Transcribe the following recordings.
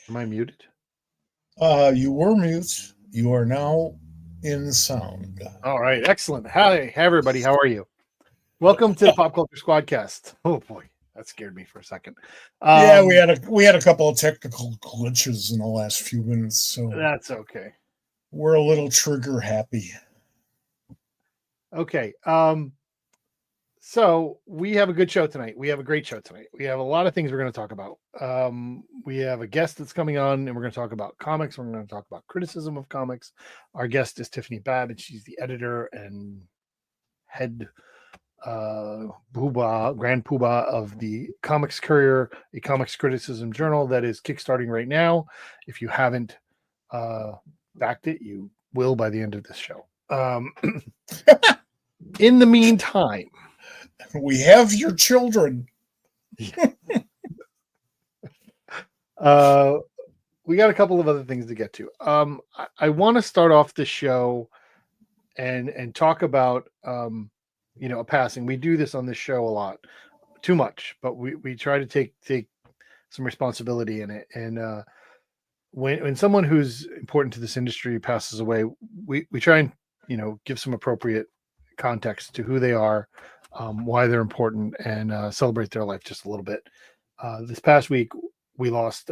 Am I muted? You were mute. You are now in sound. All right, excellent. Hi, everybody. How are you? Welcome to the Pop Culture Squadcast. Oh boy, that scared me for a second. Yeah, we Um, had a couple of technical glitches in the last few minutes, so that's okay. we're a little trigger happy. Okay. So we have a good show tonight. We have a great show tonight. We have a lot of things we're going to talk about. We have a guest that's coming on, and we're going to talk about comics. We're going to talk about criticism of comics. Our guest is Tiffany Babb, and she's the editor and head grand poobah of the Comics Courier, a comics criticism journal that is kickstarting right now. If you haven't backed it, you will by the end of this show. In the meantime, We have your children. We got a couple of other things to get to. I want to start off the show and talk about a passing. We do this on this show a lot, too much, but we try to take some responsibility in it. And when someone who's important to this industry passes away, we try and give some appropriate context to who they are, why they're important, and celebrate their life just a little bit. This past week we lost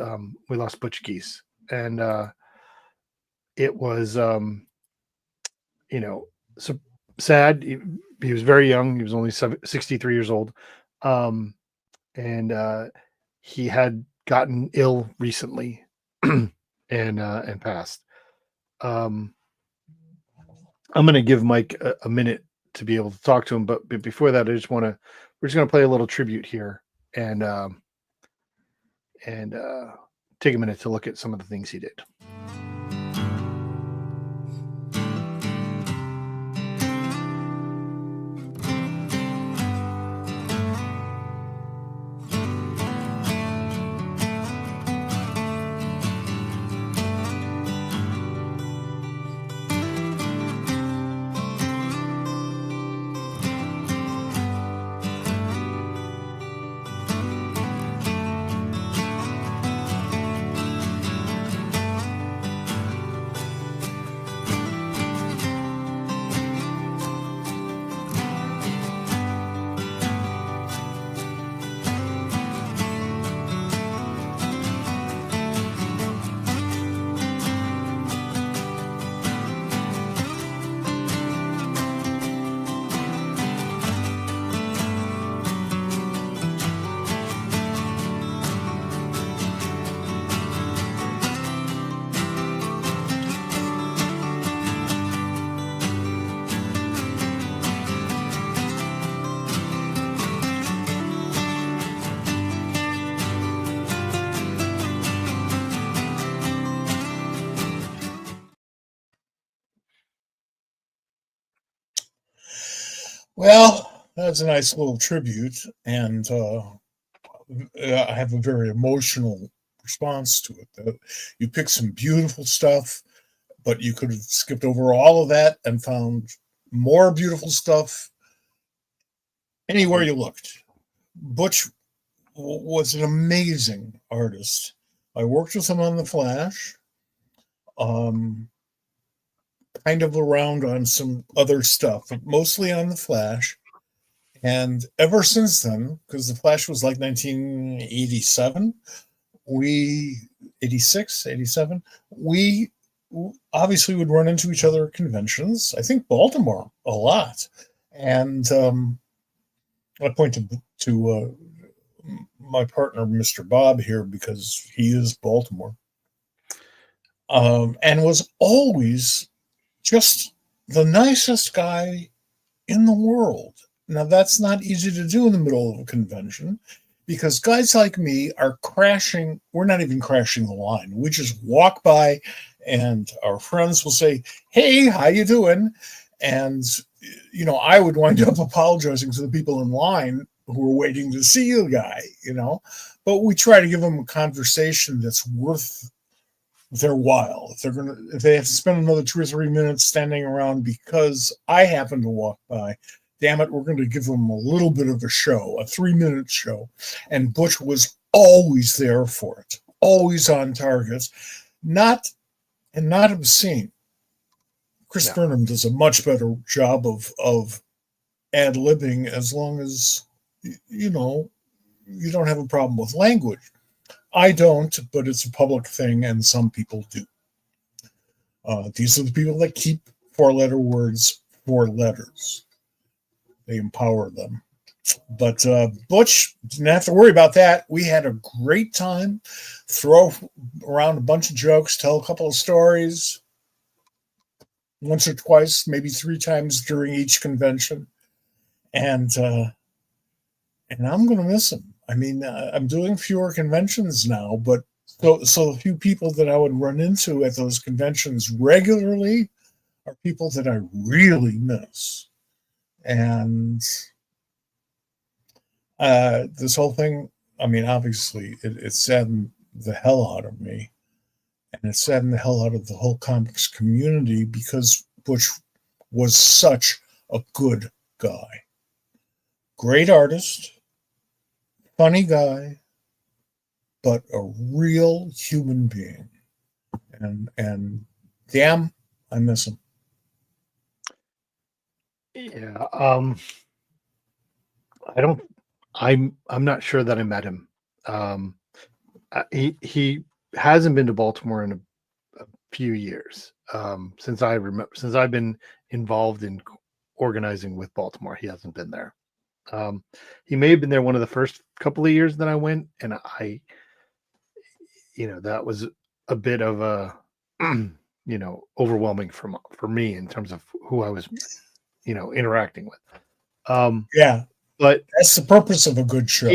Butch Geese, and it was so sad. He was very young. He was only 63 years old, and he had gotten ill recently and passed. I'm going to give Mike a minute to be able to talk to him, but before that, we're just going to play a little tribute here and take a minute to look at some of the things he did. Well, that's a nice little tribute, and I have a very emotional response to it. You picked some beautiful stuff, but you could have skipped over all of that and found more beautiful stuff anywhere you looked. Butch was an amazing artist. I worked with him on The Flash, kind of around on some other stuff, but mostly on The Flash. And ever since then, because The Flash was like 1987, 86, 87, we obviously would run into each other at conventions. I think Baltimore a lot. And I point to my partner, Mr. Bob, here because he is Baltimore, and was always just the nicest guy in the world. Now, that's not easy to do in the middle of a convention because guys like me are crashing. We're not even crashing the line. We just walk by and our friends will say, "Hey, how you doing?" And, I would wind up apologizing to the people in line who were waiting to see the guy, but we try to give them a conversation that's worth their while. If they have to spend another 2 or 3 minutes standing around because I happen to walk by, damn it, we're going to give them a little bit of a show, a 3-minute show. And Butch was always there for it. always on targets, not obscene. Chris Yeah. Burnham does a much better job of ad-libbing, as long as you know you don't have a problem with language. I don't, but it's a public thing, and some people do. These are the people that keep four-letter words 4 letters. They empower them. But Butch didn't have to worry about that. We had a great time. Throw around a bunch of jokes, tell a couple of stories, once or twice, maybe 3 times during each convention, and I'm going to miss him. I mean, I'm doing fewer conventions now, but so the few people that I would run into at those conventions regularly are people that I really miss. And this whole thing, I mean, obviously, it saddened the hell out of me. And it saddened the hell out of the whole comics community, because Butch was such a good guy. Great artist, funny guy, but a real human being. And damn, I miss him. Yeah. I don't. I'm not sure that I met him. Um, he hasn't been to Baltimore in a few years. Since I remember, since I've been involved in organizing with Baltimore, he hasn't been there. He may have been there one of the first couple of years that I went, and that was a bit of a, overwhelming for me in terms of who I was, interacting with. Yeah, But that's the purpose of a good show.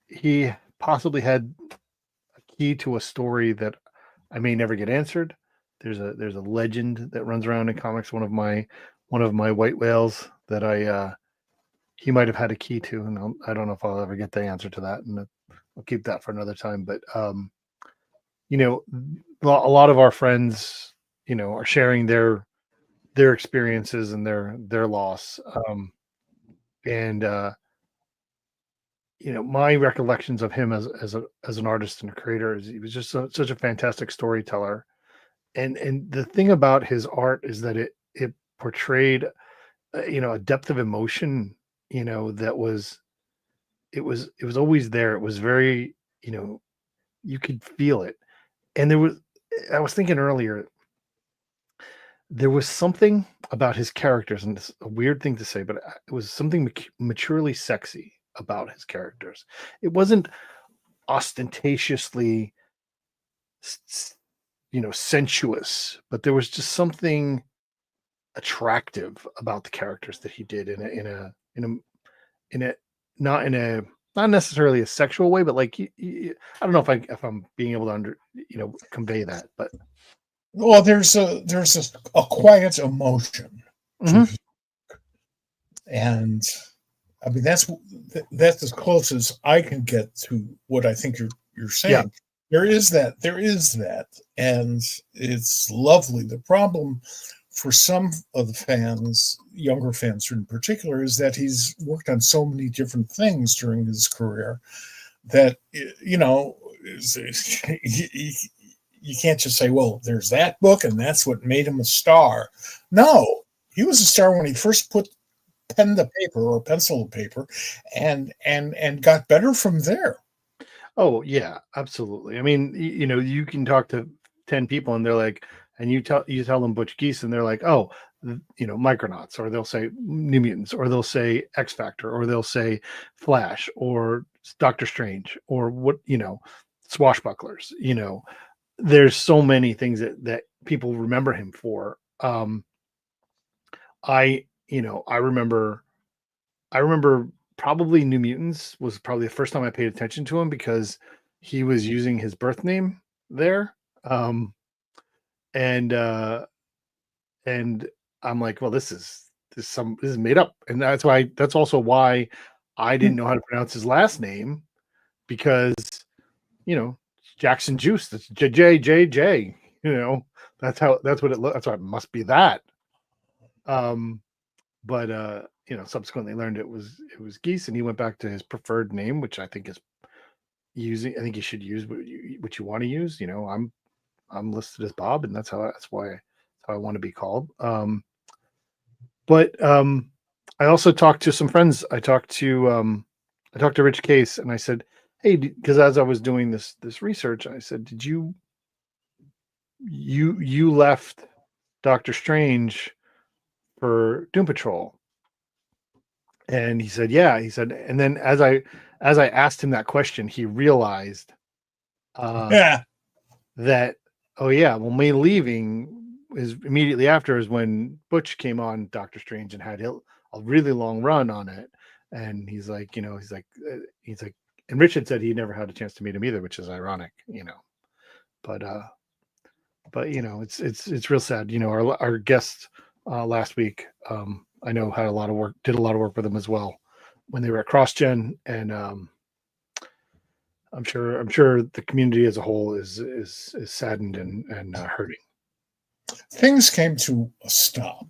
He possibly had a key to a story that I may never get answered. There's a legend that runs around in comics. One of my white whales that he might have had a key to, and I don't know if I'll ever get the answer to that, and I'll keep that for another time. But a lot of our friends, are sharing their experiences and their loss. And my recollections of him as an artist and a creator is he was just such a fantastic storyteller. And the thing about his art is that it portrayed a depth of emotion, that it was always there. It was very, you could feel it. And I was thinking earlier, there was something about his characters, and it's a weird thing to say, but it was something maturely sexy about his characters. It wasn't ostentatiously, sensuous, but there was just something attractive about the characters that he did in a not in a not necessarily a sexual way, but like I don't know if I'm being able to convey that, but Well, there's a quiet emotion to Mhm. his, and I mean that's as close as I can get to what I think you're Yeah. saying. There is that, and it's lovely. The problem for some of the fans, younger fans in particular, is that he's worked on so many different things during his career that you can't just say, well, there's that book and that's what made him a star. No, he was a star when he first put pen to paper or pencil to paper, and got better from there. Oh yeah, absolutely. I mean, you can talk to 10 people and they're like, and you tell them Butch Geese and they're like, oh, Micronauts, or they'll say New Mutants, or they'll say X Factor, or they'll say Flash, or Doctor Strange, or Swashbucklers. There's so many things that people remember him for. I remember probably New Mutants was probably the first time I paid attention to him because he was using his birth name there. Um, and and I'm like, well, this is made up. And that's also why I didn't know how to pronounce his last name, because Jackson Juice. That's J. That's what it looks. That's why it must be that. Um, but subsequently learned it was Geese, and he went back to his preferred name, which I think is using. I think you should use what you want to use. You know, I'm listed as Bob, and that's why I want to be called. But I also talked to some friends. I talked to Rich Case, and I said, "Hey," because as I was doing this research, I said, "Did you left Doctor Strange for Doom Patrol?" And he said, "Yeah." He said, and then as I asked him that question, he realized Yeah. that, oh yeah, well, me leaving is immediately after is when Butch came on Doctor Strange and had a really long run on it. And he's like, he's like, and Richard said he never had a chance to meet him either, which is ironic, but it's real sad. Our guest last week, I know did a lot of work with him as well when they were at CrossGen, and I'm sure the community as a whole is saddened and hurting. Things came to a stop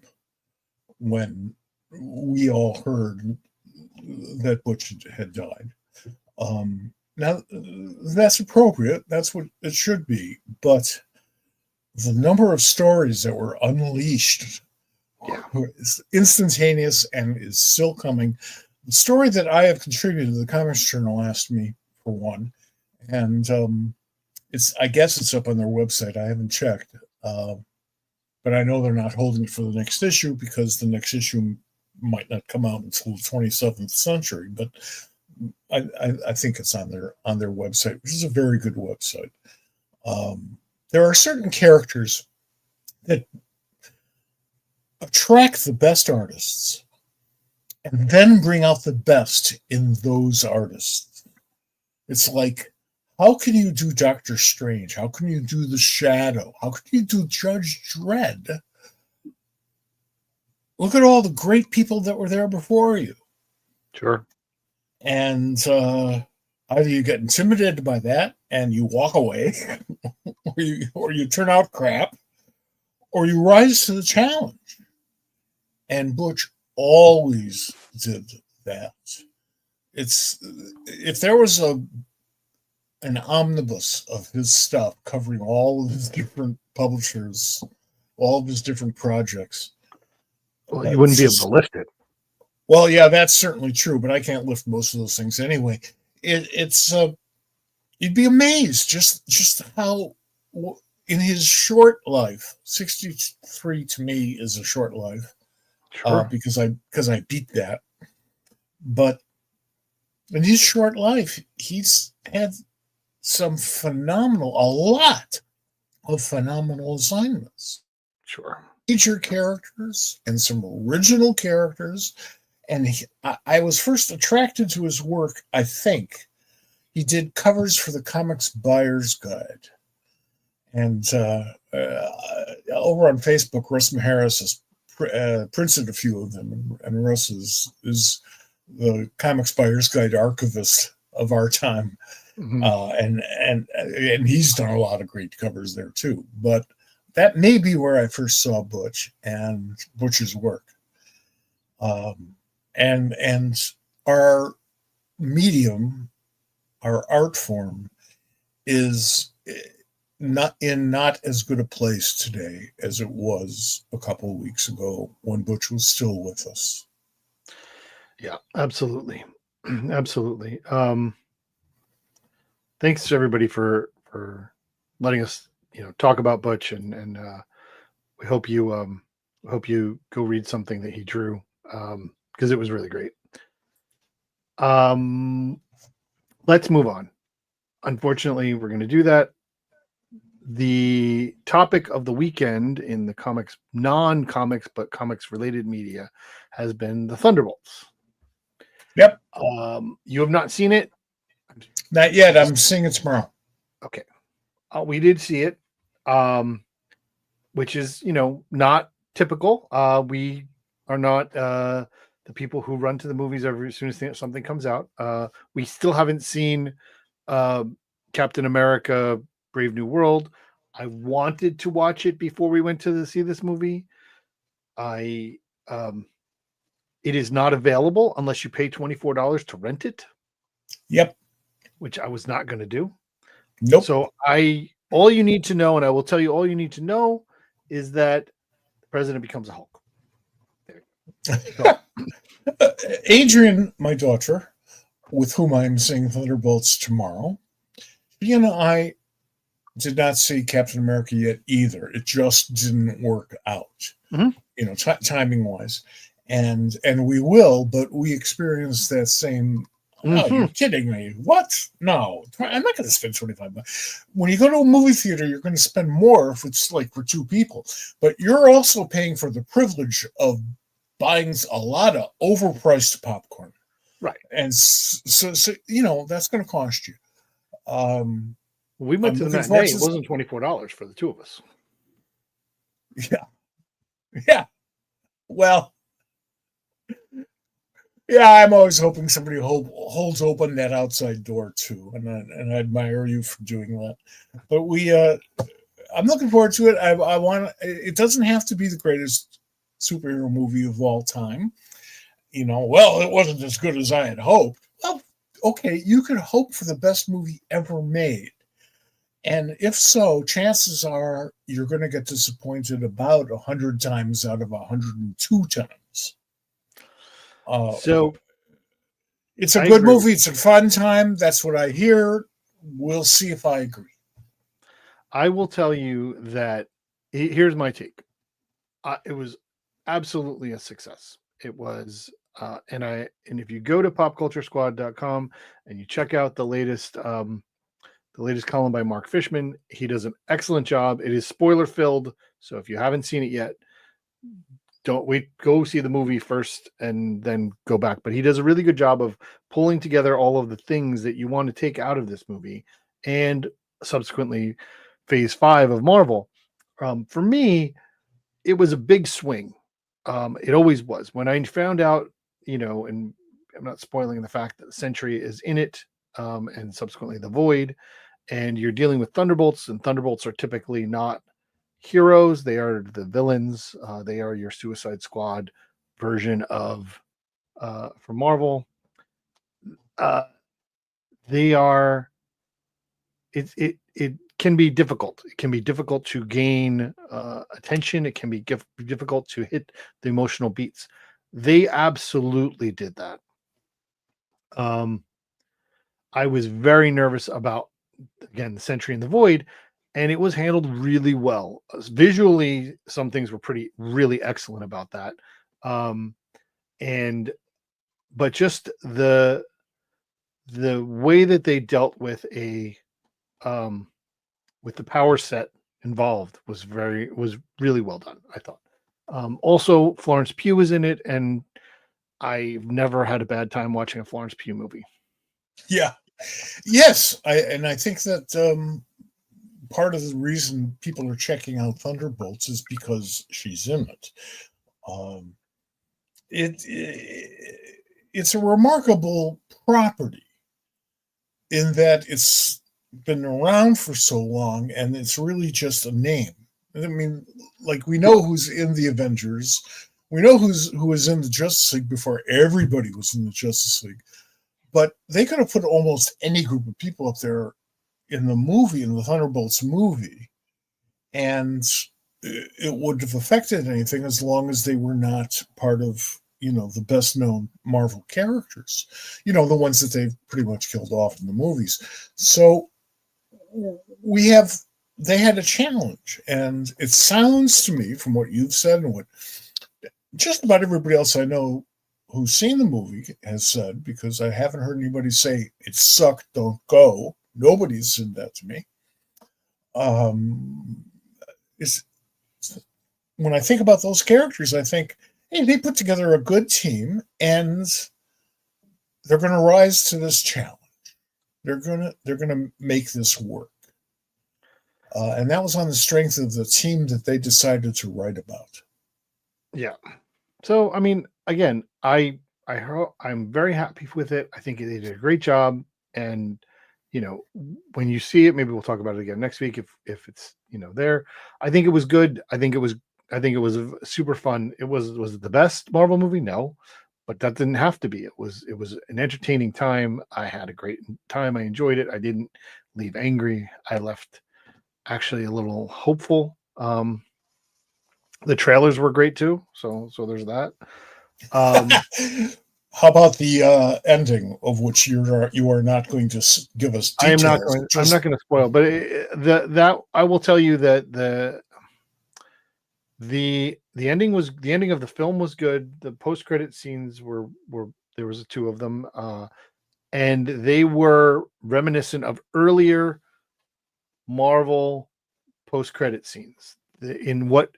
when we all heard that Butch had died. Now, that's appropriate. That's what it should be. But the number of stories that were unleashed is instantaneous and is still coming. The story that I have contributed to the Comics Journal asked me for one, and I guess it's up on their website. I haven't checked, but I know they're not holding it for the next issue because the next issue might not come out until the 27th century. But I think it's on their website, which is a very good website. There are certain characters that attract the best artists and then bring out the best in those artists. It's like, how can you do Doctor Strange? How can you do The Shadow? How can you do Judge Dredd? Look at all the great people that were there before you. Sure. And either you get intimidated by that and you walk away, or you turn out crap, or you rise to the challenge. And Butch always did that. If there was an omnibus of his stuff covering all of his different publishers, all of his different projects, well, you wouldn't be able to lift it. Well, yeah, that's certainly true, but I can't lift most of those things anyway. It's you'd be amazed just how in his short life, 63 to me is a short life, sure. because I beat that. But in his short life, he's had a lot of phenomenal assignments. Sure. Major characters and some original characters. And I was first attracted to his work, I think. He did covers for the Comics Buyer's Guide. And over on Facebook, Russ Maharis has printed a few of them. And Russ is the Comics Buyer's Guide archivist of our time. Mm-hmm. And he's done a lot of great covers there, too. But that may be where I first saw Butch and Butch's work. And our medium, our art form, is not as good a place today as it was a couple of weeks ago when Butch was still with us. Yeah, absolutely. Absolutely. Thanks to everybody for letting us, talk about Butch, and we hope you go read something that he drew, because it was really great. Let's move on. Unfortunately, we're going to do that. The topic of the weekend in the non-comics but comics related media has been the Thunderbolts. Yep. You have not seen it? Not yet. I'm seeing it tomorrow. Okay. We did see it, which is, not typical. We are not the people who run to the movies as soon as something comes out. We still haven't seen Captain America Brave New World. I wanted to watch it before we went to see this movie. It is not available unless you pay $24 to rent it. Yep. which I was not going to do. Nope. So all you need to know, and I will tell you all you need to know, is that the president becomes a Hulk. So. Adrian, my daughter, with whom I'm seeing Thunderbolts tomorrow, she and I did not see Captain America yet either. It just didn't work out, timing wise, and we will, but we experienced that same. Oh, you're kidding me! What? No, I'm not going to spend $25. When you go to a movie theater, you're going to spend more if it's like for two people, but you're also paying for the privilege of buying a lot of overpriced popcorn, right? And so that's going to cost you. We went to the matinee. It wasn't $24 for the two of us. Yeah. Well, yeah. I'm always hoping somebody holds open that outside door too, and I admire you for doing that. But I'm looking forward to it. I want. It doesn't have to be the greatest superhero movie of all time. Well, it wasn't as good as I had hoped. Well, okay, you could hope for the best movie ever made. And if so, chances are you're going to get disappointed about 100 times out of 102 times. So it's a good movie. It's a fun time. That's what I hear. We'll see if I agree. I will tell you that here's my take. It was absolutely a success. It was, and if you go to popculturesquad.com and you check out the latest column by Mark Fishman, he does an excellent job. It is spoiler filled, so if you haven't seen it yet, don't wait. Go see the movie first and then go back. But he does a really good job of pulling together all of the things that you want to take out of this movie, and subsequently, Phase 5 of Marvel. For me, it was a big swing. It always was. When I found out, and I'm not spoiling the fact that the Sentry is in it, and subsequently the Void, and you're dealing with Thunderbolts, and Thunderbolts are typically not heroes. They are the villains. They are your Suicide Squad version of, for Marvel. They are, it can be difficult. It can be difficult to gain attention. It can be difficult to hit the emotional beats. They absolutely did that. I was very nervous about, again, the Sentry and the Void, and it was handled really well. Visually, some things were really excellent about that. But just the way that they dealt with with the power set involved was really well done, I thought. Also, Florence Pugh was in it, and I've never had a bad time watching a Florence Pugh movie. Yeah. Yes. I think that part of the reason people are checking out Thunderbolts is because she's in it. It's a remarkable property in that it's been around for so long, and it's really just a name. I mean, like, we know who's in the Avengers, we know who was in the Justice League before everybody was in the Justice League, but they could have put almost any group of people up there in the Thunderbolts movie, and it wouldn't have affected anything as long as they were not part of the best known Marvel characters, the ones that they've pretty much killed off in the movies. So they had a challenge, and it sounds to me, from what you've said and what just about everybody else I know who's seen the movie has said, because I haven't heard anybody say it sucked, don't go. Nobody's said that to me. When I think about those characters, I think, hey, they put together a good team, and they're going to rise to this challenge. They're gonna make this work, and that was on the strength of the team that they decided to write about. Yeah. So, I mean, again, I'm very happy with it. I think they did a great job, and when you see it, maybe we'll talk about it again next week if it's there. I think it was good. I think it was super fun. Was it the best Marvel movie? No, but that didn't have to be. It was an entertaining time. I had a great time. I enjoyed it. I didn't leave angry. I left actually a little hopeful. The trailers were great too. So there's that. How about the ending, of which you are not going to give us details? I'm not going to spoil, but that I will tell you that the ending of the film was good. The post credit scenes were there was two of them, and they were reminiscent of earlier Marvel post credit scenes. In what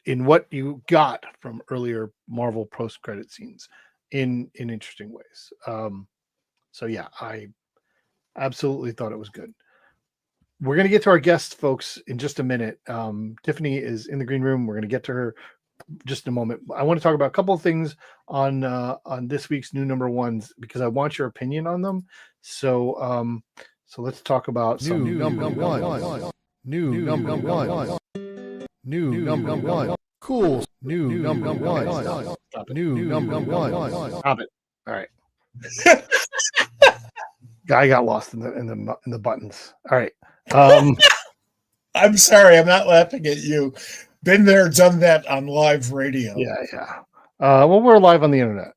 you got from earlier Marvel post credit scenes in interesting ways. So yeah, I absolutely thought it was good. We're going to get to our guests, folks, in just a minute. Tiffany is in the green room. We're going to get to her just in a moment. I want to talk about a couple of things on this week's new number ones because I want your opinion on them. So let's talk about new number one. New number one. New number one. Cool. New number one. New number one. Stop it. All right. I got lost in the buttons. All right. I'm sorry, I'm not laughing at you. Been there, done that on live radio. Yeah. Well, we're live on the internet.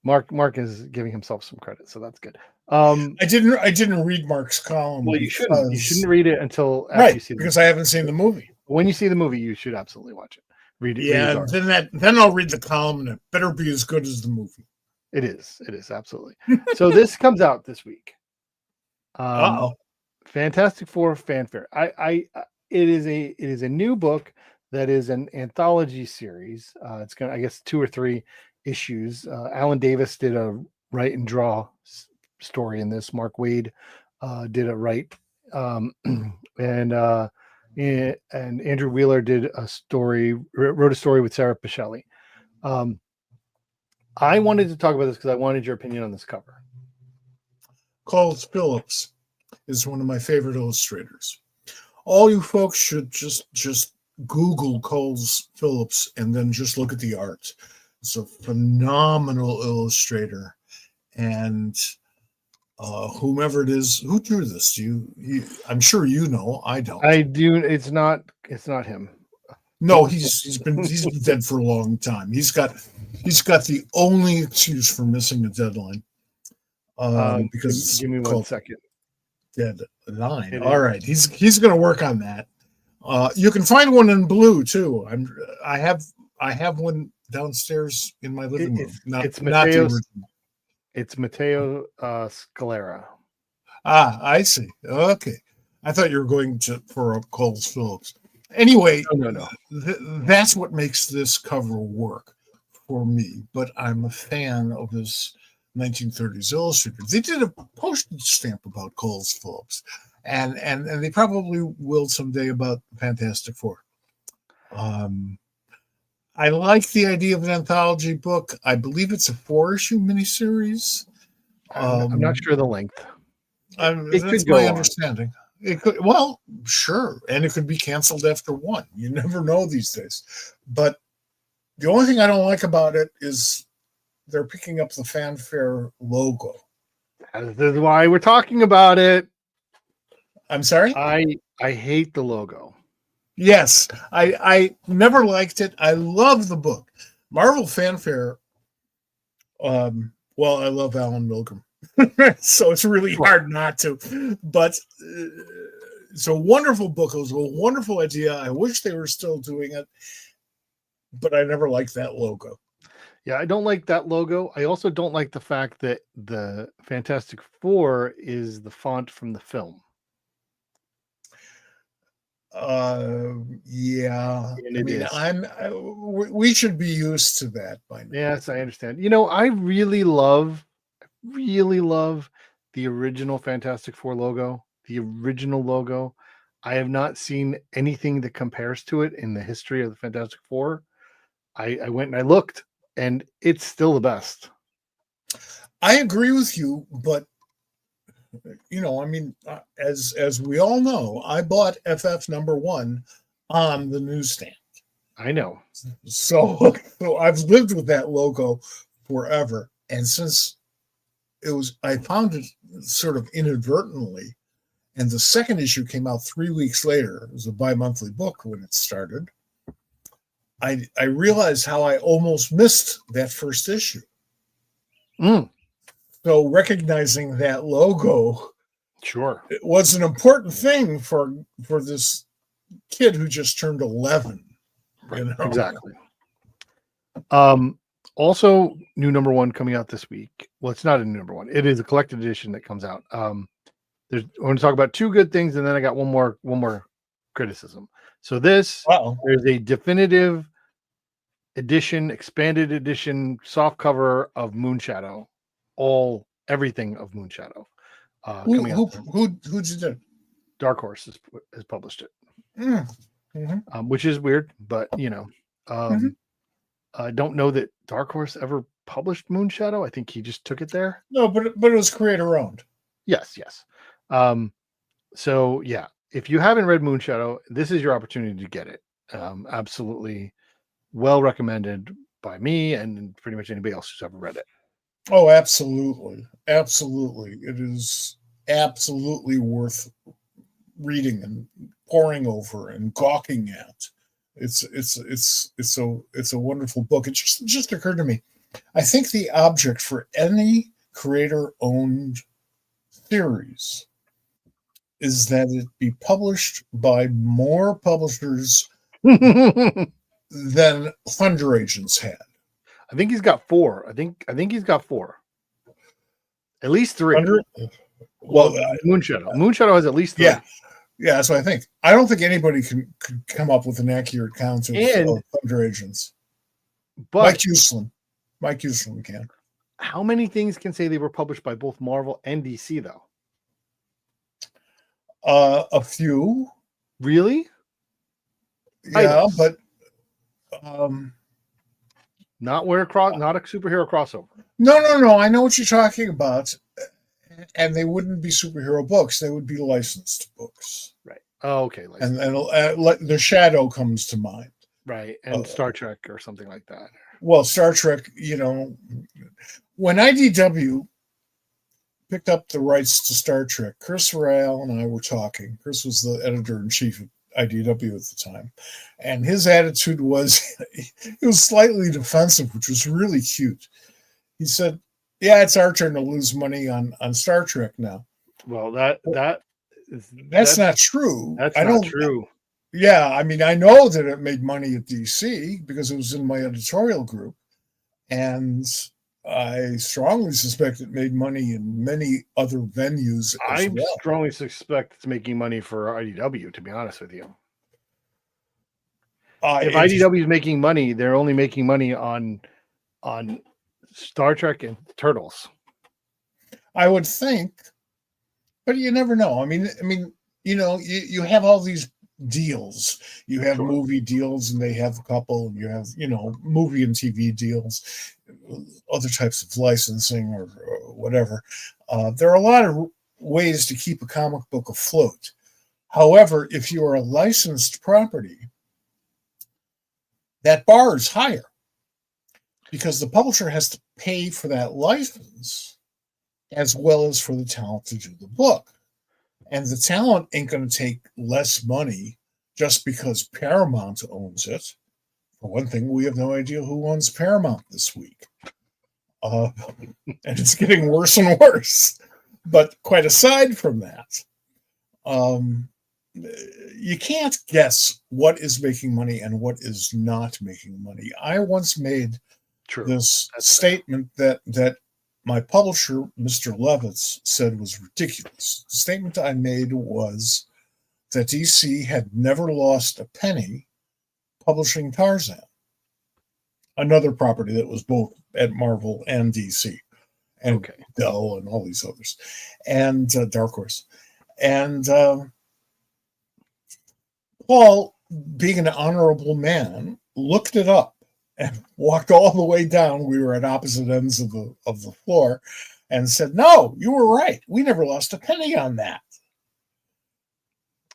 Mark is giving himself some credit, so that's good. I didn't read Mark's column. Well, you shouldn't. You shouldn't read it until after you see because I haven't seen the movie. When you see the movie, you should absolutely watch it. Read it. Yeah, then I'll read the column, and it better be as good as the movie. It is absolutely. So this comes out this week. Fantastic Four fanfare. It is a new book that is an anthology series. It's gonna, I guess, 2 or 3 issues. Alan Davis did a write and draw story in this. Mark Waid did a write, and Andrew Wheeler did a story, wrote a story with Sarah Pichelli. I wanted to talk about this because I wanted your opinion on this cover. Coles Phillips is one of my favorite illustrators. All you folks should just Google Coles Phillips and then just look at the art. It's a phenomenal illustrator, and whomever it is who drew this, I'm sure you know. I don't. I do. It's not him. No, he's been dead for a long time. He's got the only excuse for missing a deadline. Because give me 1 second. Deadline. All right, he's going to work on that. You can find one in blue too. I have one downstairs in my living room. It's Matteo Scalera. I see. Okay, I thought you were going for a Coles Phillips. Anyway, no. That's what makes this cover work for me. But I'm a fan of his 1930s illustrator. They did a postage stamp about Coles Phillips, and they probably will someday about Fantastic Four. I like the idea of an anthology book. I believe it's a 4-issue miniseries. I'm not sure the length. That's my understanding. It could, well, sure, and it could be canceled after 1. You never know these days. But the only thing I don't like about it is they're picking up the fanfare logo. This is why we're talking about it. I'm sorry? I hate the logo. Yes, I never liked it. I love the book. Marvel Fanfare. Well, I love Alan Milgram. So it's really hard not to. But it's a wonderful book. It was a wonderful idea. I wish they were still doing it. But I never liked that logo. Yeah, I don't like that logo. I also don't like the fact that the Fantastic Four is the font from the film. Yeah. We should be used to that by now. Yes, I understand. I really love the original Fantastic Four logo, the original logo. I have not seen anything that compares to it in the history of the Fantastic Four. I went and I looked, and it's still the best. I agree with you, but as we all know, I bought FF #1 on the newsstand. I know. So I've lived with that logo forever. And since I found it sort of inadvertently. And the second issue came out 3 weeks later. It was a bi-monthly book when it started. I realized how I almost missed that first issue. So recognizing that logo, Sure, it was an important thing for this kid who just turned 11. right. Exactly. Also, new number one coming out this week. Well, it's not a new number one. It is a collected edition that comes out. I'm going to talk about two good things, and then I got one more criticism. So there's a definitive edition, expanded edition, soft cover of Moonshadow, everything of Moonshadow. Coming out. Who'd you do? Dark Horse has published it, mm-hmm. Which is weird, but I don't know that Dark Horse ever published Moonshadow. I think he just took it there. No, but it was creator owned. Yes. So yeah, if you haven't read Moonshadow, this is your opportunity to get it. Absolutely well recommended by me and pretty much anybody else who's ever read it. Oh, absolutely. Absolutely. It is absolutely worth reading and poring over and gawking at. It's a wonderful book. It just occurred to me. I think the object for any creator-owned series is that it be published by more publishers than Thunder Agents had. I think he's got 4. I think he's got 4. At least 3. Moonshadow has at least 3. Yeah, that's what I think. I don't think anybody could come up with an accurate count of Thunder Agents. But Mike Uslan can. How many things can say they were published by both Marvel and DC, though? A few. Really? Yeah, but not a superhero crossover. No. I know what you're talking about. And they wouldn't be superhero books; they would be licensed books. Right. Oh, okay. And the Shadow comes to mind. Right, and Star Trek or something like that. Well, Star Trek, when IDW picked up the rights to Star Trek, Chris Rael and I were talking. Chris was the editor-in-chief of IDW at the time. And his attitude was, it was slightly defensive, which was really cute. He said, yeah, it's our turn to lose money on Star Trek now. Well, that's not true. That's not true. Yeah, I mean, I know that it made money at DC because it was in my editorial group. And I strongly suspect it made money in many other venues as well. I strongly suspect it's making money for IDW, to be honest with you. If IDW is making money, they're only making money on Star Trek and Turtles. I would think, but you never know. I mean, you have all these deals. You have movie deals, and they have a couple. And you have, movie and TV deals, other types of licensing or whatever. There are a lot of ways to keep a comic book afloat. However, if you are a licensed property, that bar is higher because the publisher has to pay for that license as well as for the talent to do the book. And the talent ain't going to take less money just because Paramount owns it. For one thing, we have no idea who owns Paramount this week. And it's getting worse and worse. But quite aside from that, you can't guess what is making money and what is not making money. I once made this statement that my publisher, Mr. Levitz, said was ridiculous. The statement I made was that DC had never lost a penny publishing Tarzan, another property that was both at Marvel and DC, and Dell and all these others, and Dark Horse. And Paul, being an honorable man, looked it up and walked all the way down. We were at opposite ends of the floor, and said, "No, you were right. We never lost a penny on that."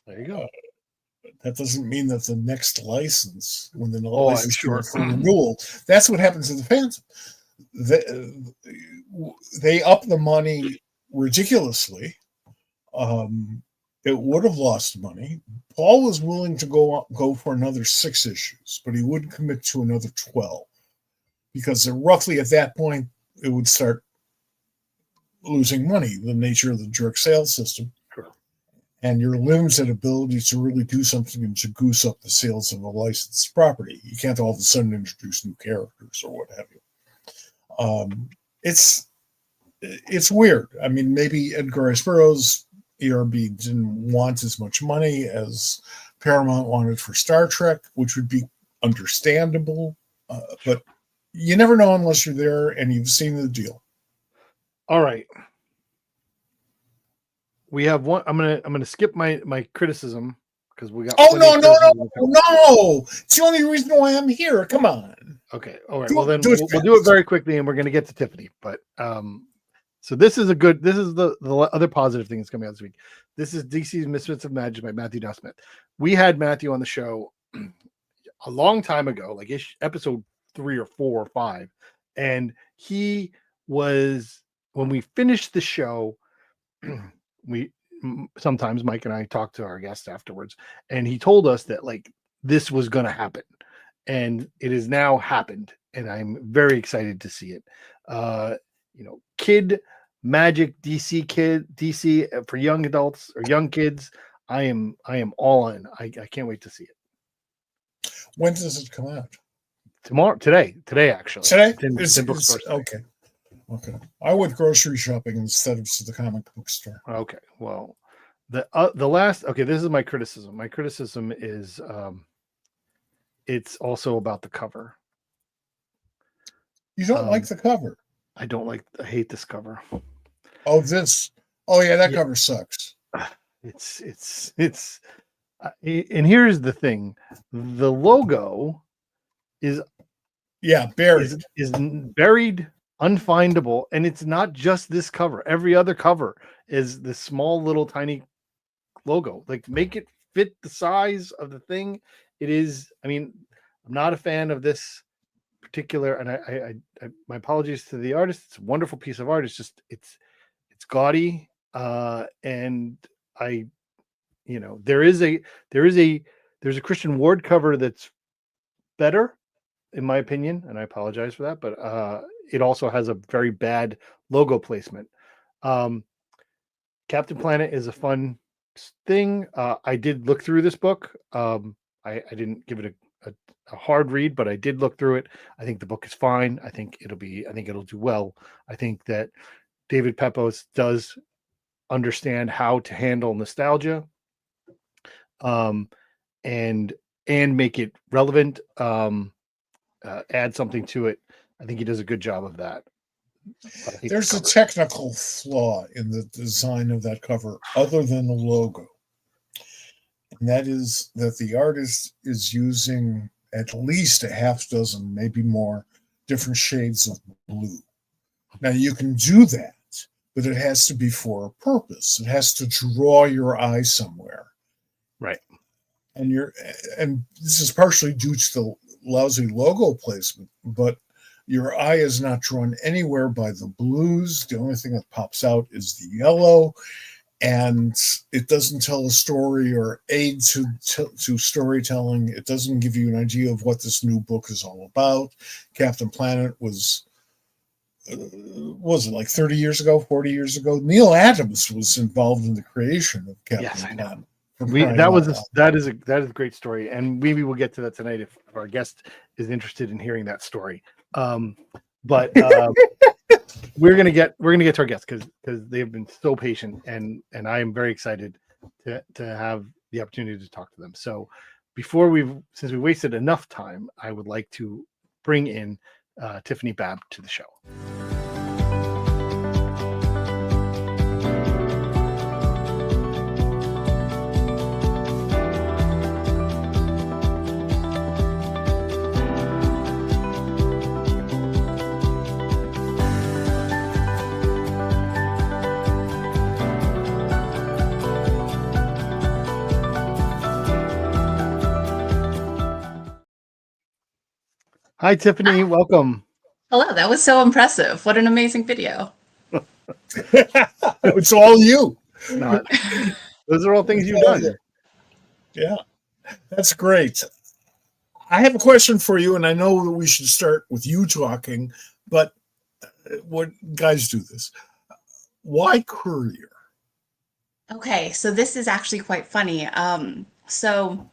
There you go. That doesn't mean that the next license, when the Oh, I'm license sure. comes for renewal, that's what happens to the Phantom. They up the money ridiculously. It would have lost money. Paul was willing to go for another 6 issues, but he wouldn't commit to another 12 because roughly at that point it would start losing money. The nature of the direct sales system, Sure. And your limited ability to really do something and to goose up the sales of a licensed property. You can't all of a sudden introduce new characters or what have you. It's weird. I mean, maybe Edgar Rice Burroughs' ERB didn't want as much money as Paramount wanted for Star Trek, which would be understandable. But you never know unless you're there and you've seen the deal. All right. We have one. I'm gonna skip my criticism because we got. Oh no! It's the only reason why I'm here. Come on. Okay. All right. Well, then we'll do it very quickly, and we're gonna get to Tiffany. But so this is the other positive thing that's coming out this week. This is DC's Misfits of Magic by Matthew Smith. We had Matthew on the show a long time ago, like episode 3 or 4 or 5, and he was, when we finished the show, we sometimes Mike and I talk to our guests afterwards, and he told us that like this was going to happen, and it has now happened, and I'm very excited to see it. Kid Magic, DC for young adults or young kids. I am all in. I can't wait to see it. When does it come out? Today actually. Today? It's in bookstores today. Okay. I went grocery shopping instead of to the comic book store. Okay. Well, the last. Okay, this is my criticism. My criticism is it's also about the cover. You don't like the cover? I hate this cover. Oh, this. Oh yeah, that cover sucks. It's and here's the thing. The logo is buried. Is buried, unfindable, and it's not just this cover. Every other cover is this small little tiny logo. Like, make it fit the size of the thing. It is, I mean, I'm not a fan of this particular, and I my apologies to the artist. It's a wonderful piece of art. It's just it's gaudy, and there's a Christian Ward cover that's better, in my opinion, and I apologize for that, but it also has a very bad logo placement. Captain Planet is a fun thing. I did look through this book. I didn't give it a hard read, but I did look through it. I think the book is fine. I think it'll do well. I think that David Pepose does understand how to handle nostalgia, and make it relevant, add something to it. I think he does a good job of that. There's a technical flaw in the design of that cover other than the logo. And that is that the artist is using at least a half dozen, maybe more, different shades of blue. Now you can do that, but it has to be for a purpose. It has to draw your eye somewhere. Right. And this is partially due to the lousy logo placement, but your eye is not drawn anywhere by the blues. The only thing that pops out is the yellow, and it doesn't tell a story or aid to storytelling. It doesn't give you an idea of what this new book is all about. Captain Planet was it like 30 years ago, 40 years ago? Neil Adams was involved in the creation of Captain Planet. That is a great story, and maybe we'll get to that tonight if our guest is interested in hearing that story. But we're gonna get to our guests because they have been so patient, and I am very excited to have the opportunity to talk to them. So since we wasted enough time, I would like to bring in Tiffany Babb to the show. Hi, Tiffany. Welcome. Hello, that was so impressive. What an amazing video. It's all you. Not. Those are all things It's you've all done. you. Yeah, that's great. I have a question for you, and I know that we should start with you talking, but what guys do this? Why Courier? Okay, so this is actually quite funny. So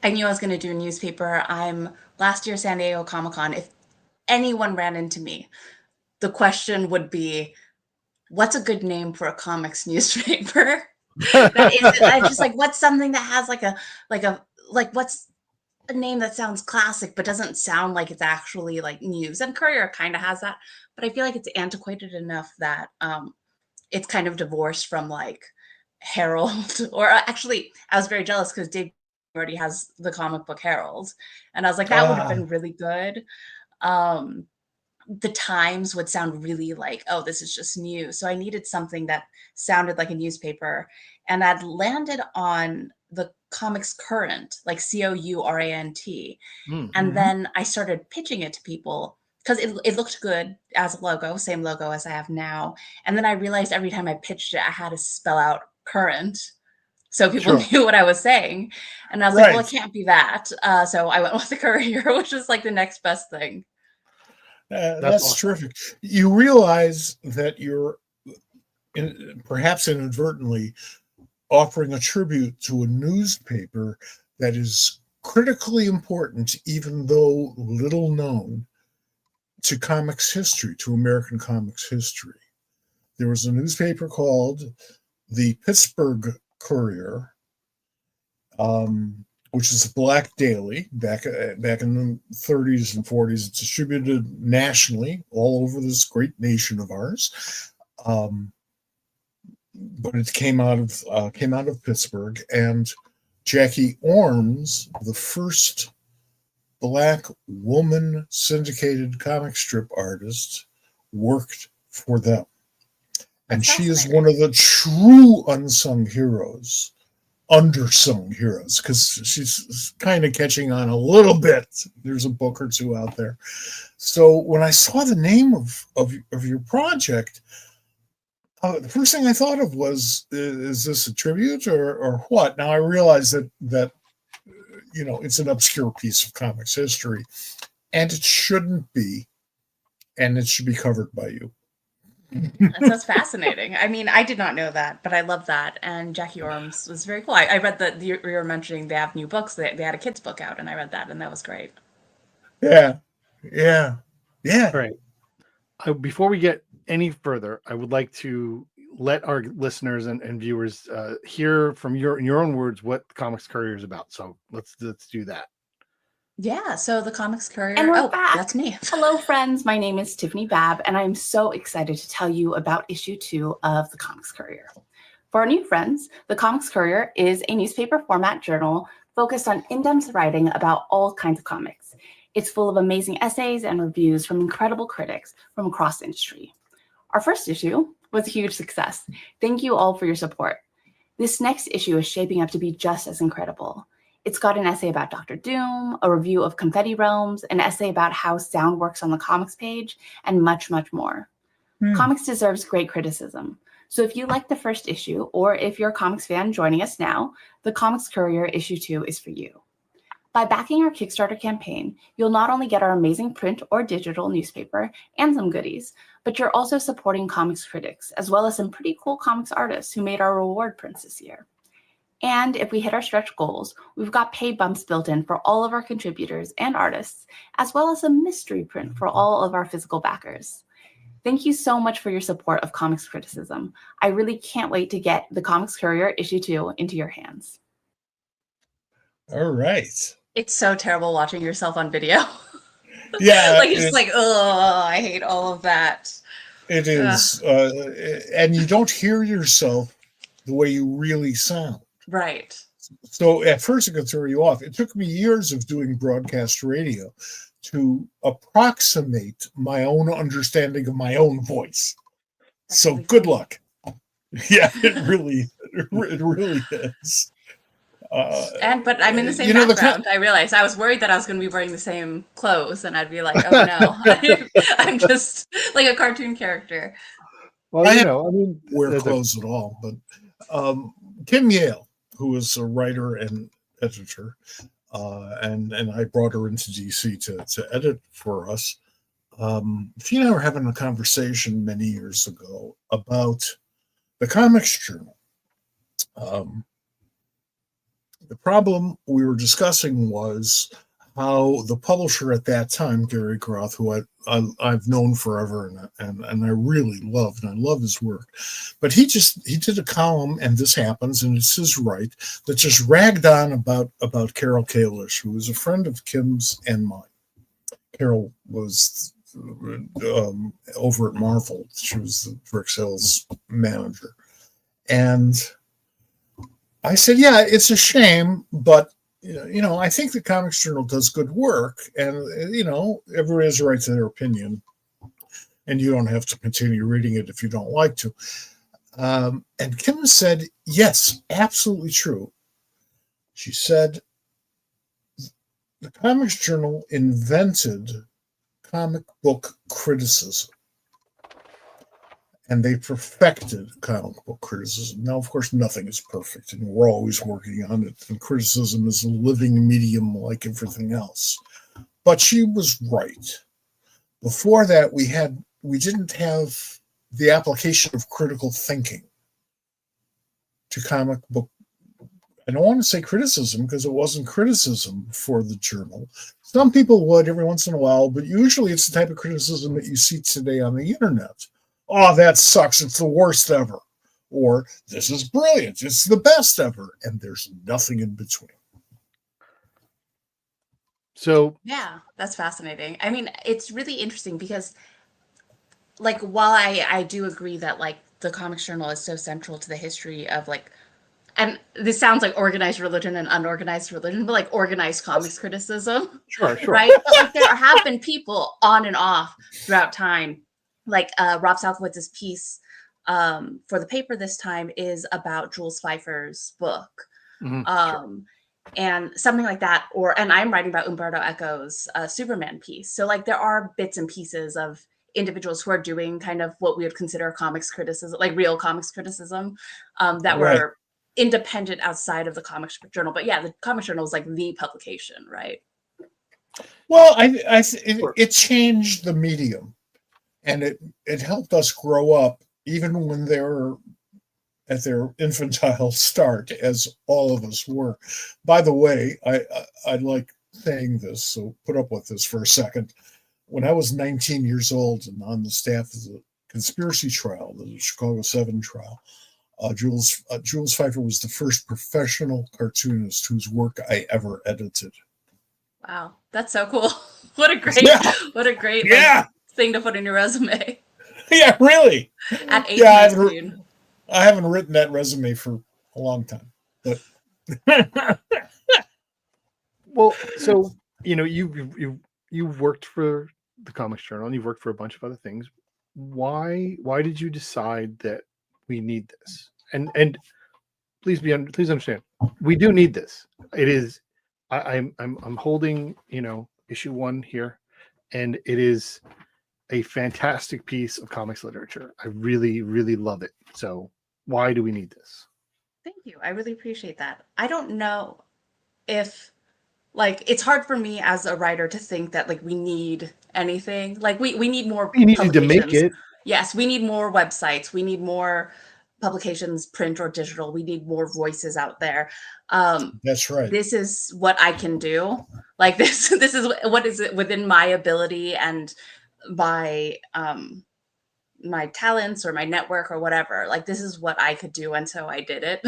I knew I was going to do a newspaper. I'm last year San Diego Comic-Con. If anyone ran into me, the question would be, what's a good name for a comics newspaper? That isn't, I just like, what's something that has like what's a name that sounds classic but doesn't sound like it's actually like news? And Courier kind of has that, but I feel like it's antiquated enough that it's kind of divorced from like Herald. Or actually, I was very jealous because Dave already has the comic book Herald, and I was like, that would have been really good. Um, the Times would sound really like, oh, this is just news. So I needed something that sounded like a newspaper. And I'd landed on the Comics Current, like Courant. And then I started pitching it to people because it looked good as a logo, same logo as I have now. And then I realized every time I pitched it, I had to spell out current so people Sure. knew what I was saying. And I was like, well, it can't be that. So I went with the Courier, which is like the next best thing. That's awesome. terrific. You realize that you're perhaps inadvertently offering a tribute to a newspaper that is critically important, even though little known, to comics history, to American comics history. There was a newspaper called the Pittsburgh Courier, which is a black daily back in the 30s and 40s. It's distributed nationally all over this great nation of ours. But it came out of Pittsburgh, and Jackie Orms, the first black woman syndicated comic strip artist, worked for them. And she is one of the true unsung heroes, undersung heroes, because she's kind of catching on a little bit. There's a book or two out there. So when I saw the name of your project, the first thing I thought of was, is this a tribute or what? Now I realize that it's an obscure piece of comics history, and it shouldn't be, and it should be covered by you. That's fascinating. I mean, I did not know that, but I love that. And Jackie Orms was very cool. I read that you were mentioning they have new books. They had a kids book out, and I read that, and that was great. Yeah. All right. Before we get any further, I would like to let our listeners and viewers hear from in your own words what Comics Courier is about. So let's do that. Yeah, so the Comics Courier. And we're back. That's me. Hello, friends. My name is Tiffany Babb, and I'm so excited to tell you about issue 2 of the Comics Courier. For our new friends, the Comics Courier is a newspaper format journal focused on in-depth writing about all kinds of comics. It's full of amazing essays and reviews from incredible critics from across the industry. Our first issue was a huge success. Thank you all for your support. This next issue is shaping up to be just as incredible. It's got an essay about Dr. Doom, a review of Confetti Realms, an essay about how sound works on the comics page, and much, much more. Comics deserves great criticism. So if you like the first issue, or if you're a comics fan joining us now, the Comics Courier issue 2 is for you. By backing our Kickstarter campaign, you'll not only get our amazing print or digital newspaper and some goodies, but you're also supporting comics critics, as well as some pretty cool comics artists who made our reward prints this year. And if we hit our stretch goals, we've got pay bumps built in for all of our contributors and artists, as well as a mystery print for all of our physical backers. Thank you so much for your support of comics criticism. I really can't wait to get the Comics Courier issue 2 into your hands. All right. It's so terrible watching yourself on video. Yeah. Like, it's just like, oh, I hate all of that. It is. And you don't hear yourself the way you really sound. Right. So at first it can throw you off. It took me years of doing broadcast radio to approximate my own understanding of my own voice. That's so really good funny. luck. Yeah, it really is. But I'm in the same you know, background. I realized I was worried that I was going to be wearing the same clothes, and I'd be like, "Oh no, I'm just like a cartoon character." Well, I you have know, I mean, wear that's clothes at all, but Kim Yale, who is a writer and editor, and I brought her into DC to edit for us. She and I were having a conversation many years ago about the Comics Journal. The problem we were discussing was how the publisher at that time, Gary Groth, who I've known forever and I really loved, and I love his work, but he did a column, and this happens, and it's his right, that just ragged on about Carol Kalish, who was a friend of Kim's and mine. Carol was over at Marvel. She was the Rick Sales manager, and I said, yeah, it's a shame, but I think the Comics Journal does good work, and everybody has a right to their opinion, and you don't have to continue reading it if you don't like to. And Kim said, yes, absolutely true. She said, the Comics Journal invented comic book criticism, and they perfected comic book criticism. Now, of course, nothing is perfect, and we're always working on it, and criticism is a living medium like everything else. But she was right. Before that, we didn't have the application of critical thinking to comic book. I don't want to say criticism, because it wasn't criticism for the journal. Some people would every once in a while, but usually it's the type of criticism that you see today on the internet. Oh, that sucks. It's the worst ever. Or this is brilliant. It's the best ever. And there's nothing in between. So Yeah, that's fascinating. I mean, it's really interesting because, like, while I do agree that like the Comics Journal is so central to the history of like, and this sounds like organized religion and unorganized religion, but like organized comics criticism, sure. right? But like there have been people on and off throughout time. Like Rob Salkowitz's piece for the paper this time is about Jules Pfeiffer's book. Sure. And something like that, and I'm writing about Umberto Eco's Superman piece. So like there are bits and pieces of individuals who are doing kind of what we would consider comics criticism, like real comics criticism, that Right. were independent outside of the Comics Journal. But yeah, the Comics Journal is like the publication, right? Well, it changed the medium, and it helped us grow up, even when they were at their infantile start, as all of us were. By the way, I like saying this, so put up with this for a second. When I was 19 years old and on the staff of the conspiracy trial, the Chicago 7 trial, Jules Pfeiffer was the first professional cartoonist whose work I ever edited. Wow, that's so cool. What a great like, thing to put in your resume. Yeah, really. At 18. I haven't written that resume for a long time, but well, so you've worked for the Comics Journal and you've worked for a bunch of other things. Why did you decide that we need this? And please understand, we do need this. It is I'm holding issue 1 here, and it is a fantastic piece of comics literature. I really, really love it. So why do we need this? Thank you. I really appreciate that. I don't know if like it's hard for me as a writer to think that like we need anything. Like we need more We needed to make it. Yes, we need more websites. We need more publications, print or digital. We need more voices out there. That's right. This is what I can do. Like this is what is it within my ability and my my talents or my network or whatever. Like this is what I could do, and so I did it.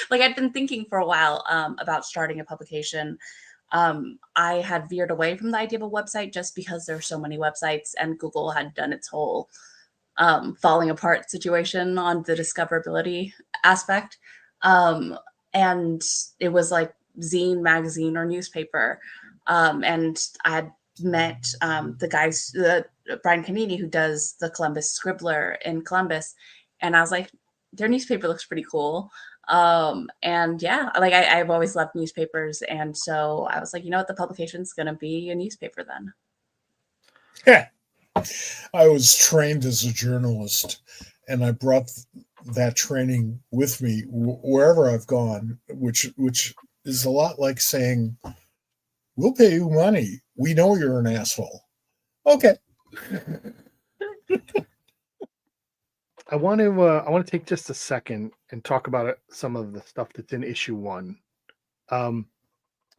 Like I'd been thinking for a while about starting a publication. I had veered away from the idea of a website just because there's so many websites, and Google had done its whole falling apart situation on the discoverability aspect. And it was like zine, magazine, or newspaper. And I had met the guys, Brian Canini, who does the Columbus Scribbler in Columbus. And I was like, their newspaper looks pretty cool. And yeah, like I've always loved newspapers. And so I was like, you know what, the publication's going to be a newspaper then. Yeah. I was trained as a journalist, and I brought that training with me wherever I've gone, which is a lot like saying, "We'll pay you money. We know you're an asshole." Okay. I want to take just a second and talk about some of the stuff that's in issue 1.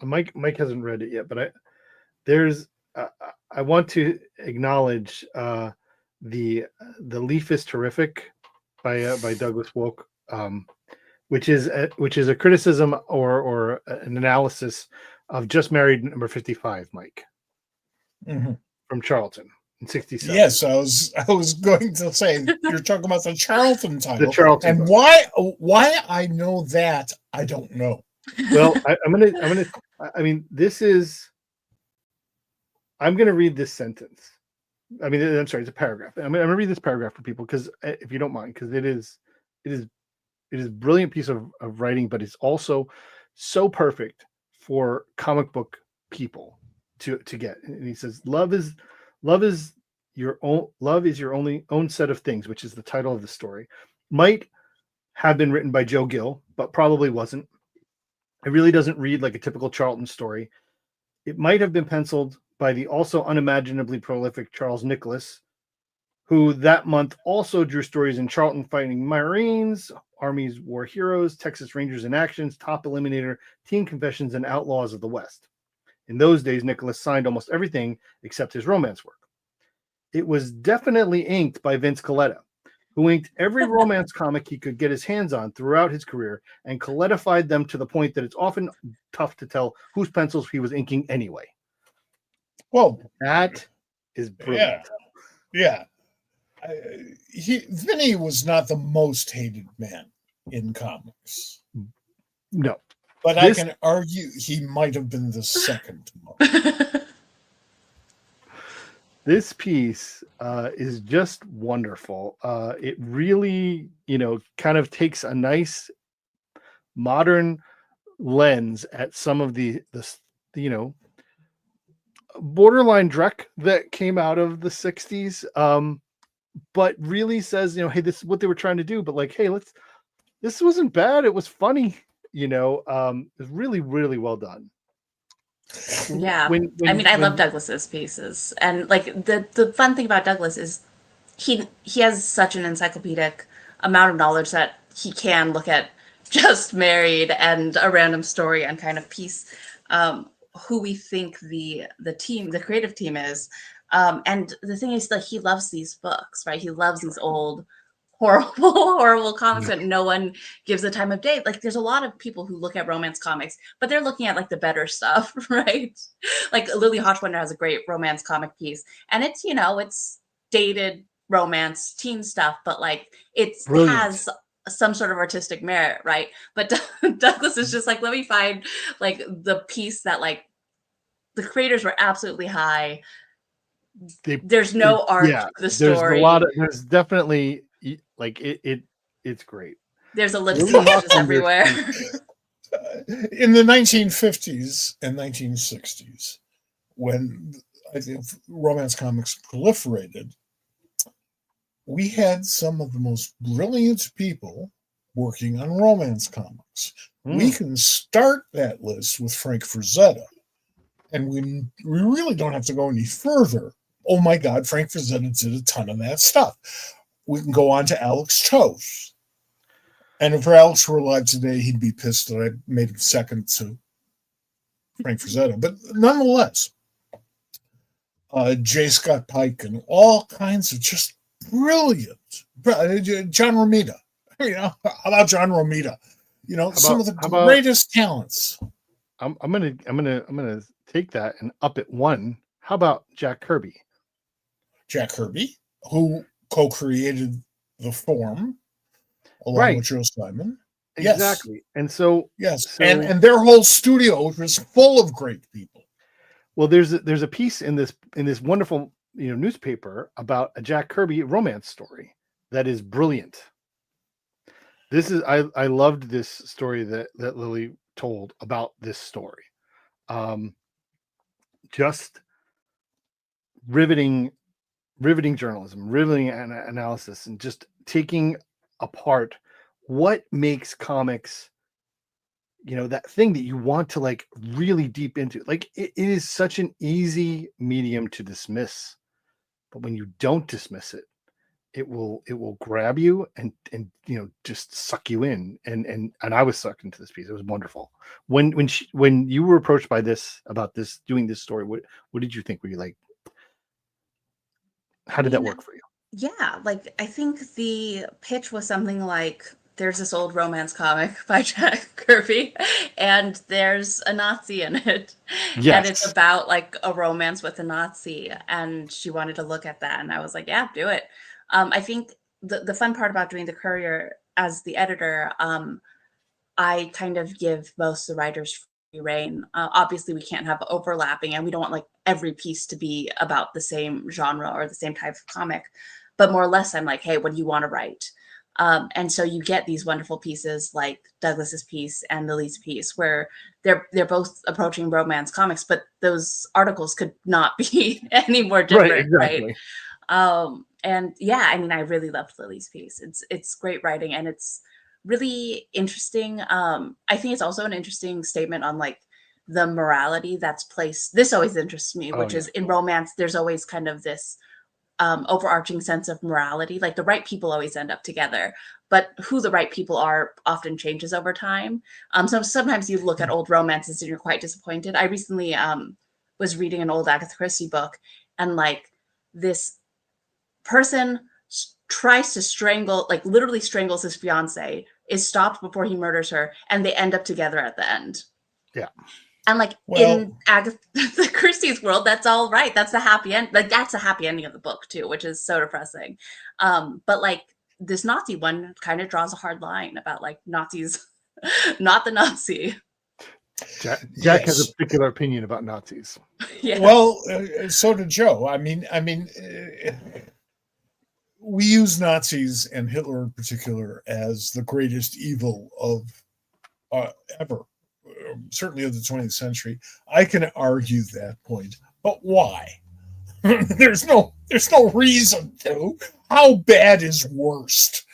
Mike hasn't read it yet, but I want to acknowledge the Leaf is Terrific by Douglas Wolk, which is a criticism or an analysis of Just Married number 55, Mike, from Charlton in 67. Yes, I was going to say, you're talking about the Charlton title. The Charlton and book. why I know that, I don't know. Well, I'm gonna read this sentence. I'm sorry, it's a paragraph. I'm gonna read this paragraph for people, because if you don't mind, because it is a brilliant piece of writing, but it's also so perfect for comic book people to get. And he says, love is your own set of things, which is the title of the story. Might have been written by Joe Gill, but probably wasn't. It really doesn't read like a typical Charlton story. It might have been penciled by the also unimaginably prolific Charles Nicholas, who that month also drew stories in Charlton Fighting Marines, Army's War Heroes, Texas Rangers in Actions, Top Eliminator, Teen Confessions, and Outlaws of the West. In those days, Nicholas signed almost everything except his romance work. It was definitely inked by Vince Colletta, who inked every romance comic he could get his hands on throughout his career and Colletified them to the point that it's often tough to tell whose pencils he was inking anyway. Well, that is brilliant. Yeah. Vinny was not the most hated man in comics. No. But I can argue he might have been the second most. This piece is just wonderful. It really, kind of takes a nice modern lens at some of the borderline dreck that came out of the 60s, but really says, hey, this is what they were trying to do, but like, hey, this wasn't bad, it was funny. It was really, really well done. Yeah. I love Douglas's pieces, and like the fun thing about Douglas is he has such an encyclopedic amount of knowledge that he can look at Just Married and A Random Story and kind of piece who we think the creative team is. And the thing is that he loves these books, right? He loves these old, horrible comics that no one gives the time of day. Like, there's a lot of people who look at romance comics, but they're looking at like the better stuff, right? Like Lily Hochwender has a great romance comic piece, and it's it's dated romance teen stuff, but like it has some sort of artistic merit, right? But Douglas is just like, let me find like the piece that like the creators were absolutely high. There's no arc to the story. There's definitely like it's great. There's ellipses just everywhere. In the 1950s and 1960s, when I think romance comics proliferated, we had some of the most brilliant people working on romance comics. We can start that list with Frank Frazetta, and we really don't have to go any further. Oh my God, Frank Frazetta did a ton of that stuff. We can go on to Alex Toth. And if Alex were alive today, he'd be pissed that I made him second to Frank Frazetta. But nonetheless, J. Scott Pike and all kinds of just brilliant. John Romita. How about John Romita? Some of the greatest talents. I'm gonna take that and up it one. How about Jack Kirby? Jack Kirby, who co-created the Form along with Joe Simon. Exactly. Yes. And so and their whole studio was full of great people. Well, there's a piece in this wonderful newspaper about a Jack Kirby romance story that is brilliant. This is I loved this story that Lily told about this story. Just riveting journalism, riveting analysis, and just taking apart what makes comics, that thing that you want to like really deep into. Like it is such an easy medium to dismiss, but when you don't dismiss it, it will grab you and just suck you in. And I was sucked into this piece. It was wonderful. When you were approached by this about this doing this story, what did you think? Were you like, how did that work for you? Yeah, like I think the pitch was something like there's this old romance comic by Jack Kirby and there's a Nazi in it. And it's Yes. about like a romance with a Nazi. And she wanted to look at that. And I was like, yeah, do it. I think the fun part about doing the Courier as the editor, I kind of give most of the writers free reign. Obviously, we can't have overlapping, and we don't want like every piece to be about the same genre or the same type of comic. But more or less, I'm like, hey, what do you want to write? And so you get these wonderful pieces like Douglas's piece and Lily's piece, where they're both approaching romance comics, but those articles could not be any more different, Right. Exactly. And yeah, I mean, I really loved Lily's piece. It's great writing and it's really interesting. I think it's also an interesting statement on like the morality that's placed. This always interests me, Oh which yeah. is in romance, there's always kind of this overarching sense of morality. Like the right people always end up together, but who the right people are often changes over time. So sometimes you look at old romances and you're quite disappointed. I recently was reading an old Agatha Christie book, and like this person tries to strangle, like literally strangles his fiance, is stopped before he murders her, and they end up together at the end. Yeah. And like in Well, Agatha Christie's world, that's all right. That's the happy end. Like that's the happy ending of the book too, which is so depressing. But like this Nazi one kind of draws a hard line about like Nazis, not the Nazi. Jack has a yes. particular opinion about Nazis. Yes. Well, so did Joe. We use Nazis and Hitler in particular as the greatest evil of ever, certainly of the 20th century. I can argue that point, but why? there's no reason to. How bad is worst?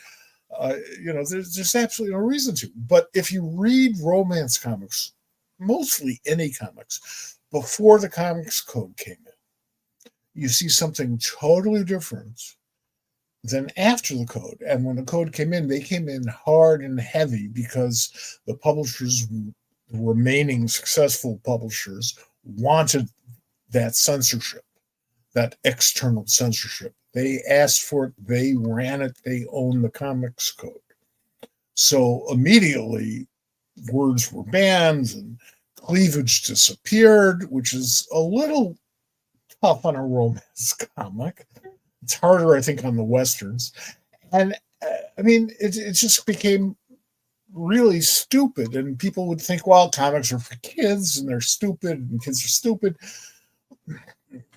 There's absolutely no reason to. But if you read romance comics, mostly any comics, before the Comics Code came in, you see something totally different than after the code. And when the code came in, they came in hard and heavy because the publishers, the remaining successful publishers, wanted that censorship, that external censorship. They asked for it, they ran it, they own the Comics Code. So immediately words were banned and cleavage disappeared, which is a little tough on a romance comic. It's harder, I think, on the Westerns. And it just became really stupid. And people would think, well, comics are for kids and they're stupid and kids are stupid.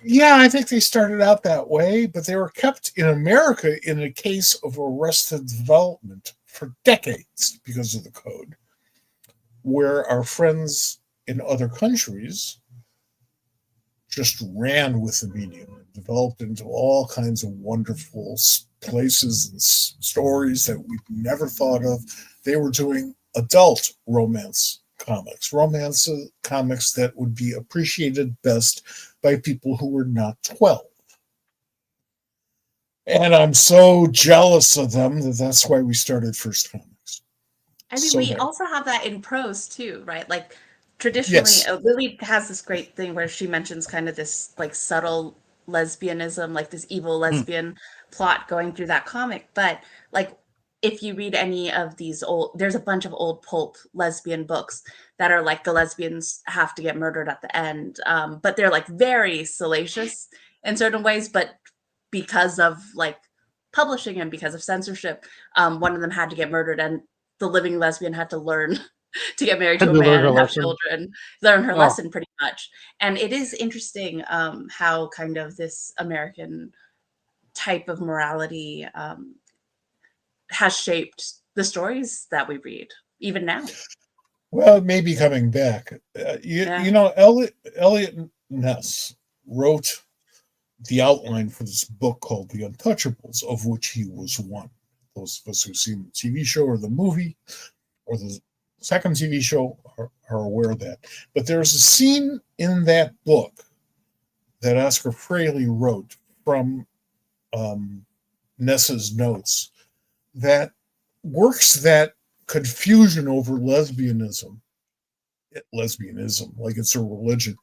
Yeah, I think they started out that way, but they were kept in America in a case of arrested development for decades because of the code, where our friends in other countries just ran with the medium and developed into all kinds of wonderful places and stories that we'd never thought of. They were doing adult romance comics that would be appreciated best by people who were not 12. And I'm so jealous of them that's why we started First Comics. I mean, So we there. also have that in prose too, right? Like traditionally, Yes. Lily has this great thing where she mentions kind of this like subtle lesbianism, like this evil lesbian plot going through that comic. But like, if you read any of these there's a bunch of old pulp lesbian books that are like the lesbians have to get murdered at the end, but they're like very salacious in certain ways. But because of like publishing and because of censorship, one of them had to get murdered, and the living lesbian had to learn to get married Had to a to learn man her and have lesson. children, learn her Oh, lesson pretty much. And it is interesting how kind of this American type of morality has shaped the stories that we read, even now. Well, it may be coming back. Yeah. You know, Elliot Ness wrote the outline for this book called The Untouchables, of which he was one. Those of us who've seen the TV show or the movie or the second TV show are aware of that. But there's a scene in that book that Oscar Fraley wrote from Ness's notes that works that confusion over lesbianism, like it's a religion,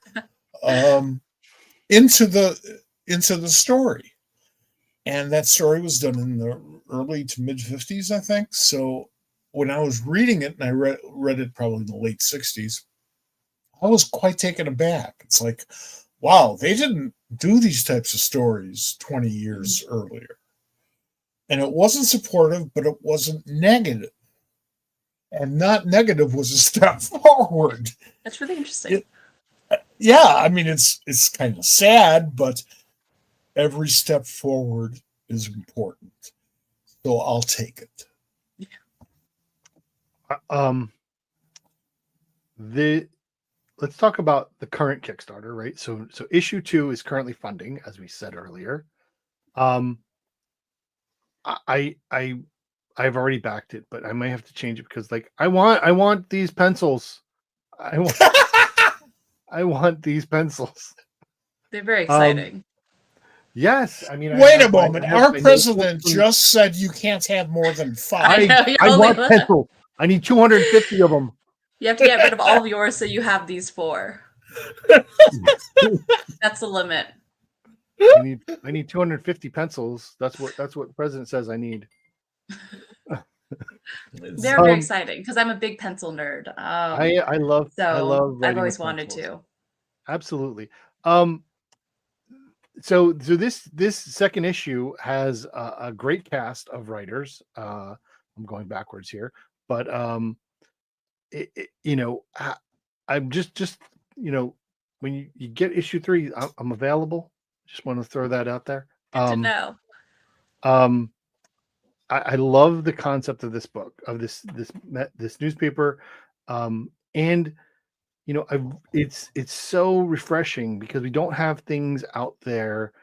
into the story. And that story was done in the early to mid 50s, I think. So when I was reading it, and I read it probably in the late 60s, I was quite taken aback. It's like, wow, they didn't do these types of stories 20 years earlier. And it wasn't supportive, but it wasn't negative. And not negative was a step forward. That's really interesting. Yeah, I mean, it's kind of sad, but every step forward is important. So I'll take it. Let's talk about the current Kickstarter, right? So issue 2 is currently funding, as we said earlier. I've already backed it, but I might have to change it because, like, I want these pencils. I want these pencils. They're very exciting. Yes, I mean. Wait a moment. Our president just said you can't have more than 5. I want pencils. I need 250 of them. You have to get rid of all of yours so you have these 4. That's the limit. I need 250 pencils. That's what the president says I need. They're very exciting because I'm a big pencil nerd. I love I've always wanted to. Absolutely. So this second issue has a great cast of writers. I'm going backwards here, but I'm just when you get issue 3, I'm available. Just want to throw that out there. Good to know. I love the concept of this book, of this newspaper, and it's so refreshing because we don't have things out there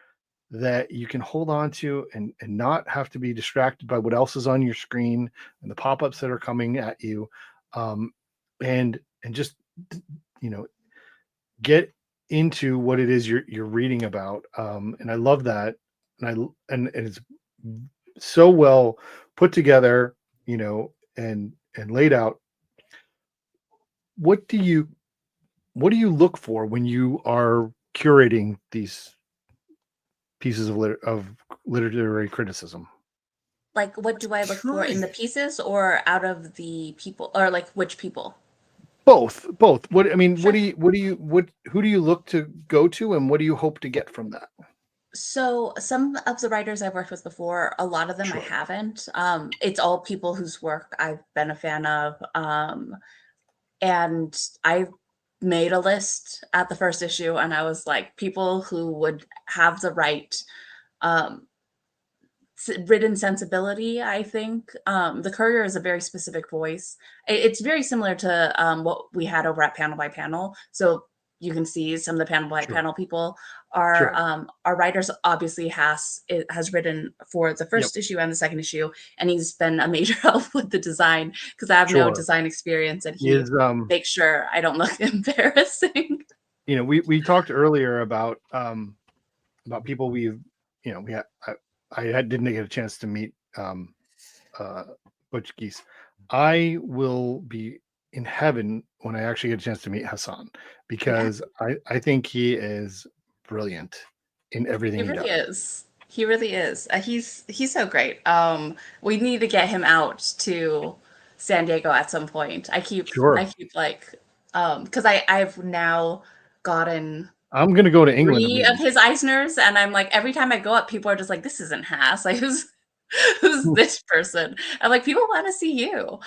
that you can hold on to and not have to be distracted by what else is on your screen and the pop-ups that are coming at you, and just get into what it is you're reading about, and I love that, and it's so well put together, and laid out. What do you look for when you are curating these pieces of literary criticism? Like, what do I look for in the pieces, or out of the people, or like which people? Both. What I mean, Sure. who do you look to go to, and what do you hope to get from that? So some of the writers I've worked with before, a lot of them I haven't. It's all people whose work I've been a fan of. And I made a list at the first issue, and I was like, people who would have the right written sensibility, I think. The Courier is a very specific voice. It's very similar to what we had over at Panel by Panel. So you can see some of the Panel by Panel people are our writers obviously has written for the first issue and the second issue, and he's been a major help with the design because I have no design experience, and he makes sure I don't look embarrassing. We talked earlier about people I didn't get a chance to meet Butch Geese. I will be in heaven when I actually get a chance to meet Hassan, because I think he is brilliant in everything he really does. He really is. He's so great. We need to get him out to San Diego at some point. I keep like because I've now gotten I'm gonna go to England 3 of his Eisners, and I'm like, every time I go up, people are just like, this isn't Hass. Like, who's this person? I'm like, people want to see you.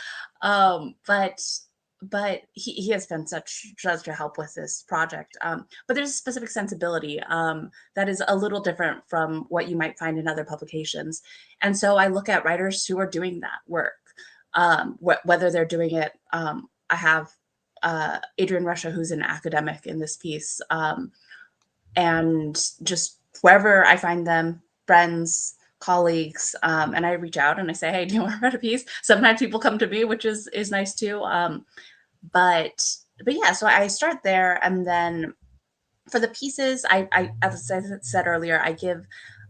But he has been such a help with this project. But there's a specific sensibility that is a little different from what you might find in other publications. And so I look at writers who are doing that work. whether they're doing it. I have Adrian Russia, who's an academic in this piece, and just wherever I find them, friends, colleagues, and I reach out and I say, hey, do you want to write a piece? Sometimes people come to me, which is nice too. But yeah, so I start there, and then for the pieces, I as I said earlier, I give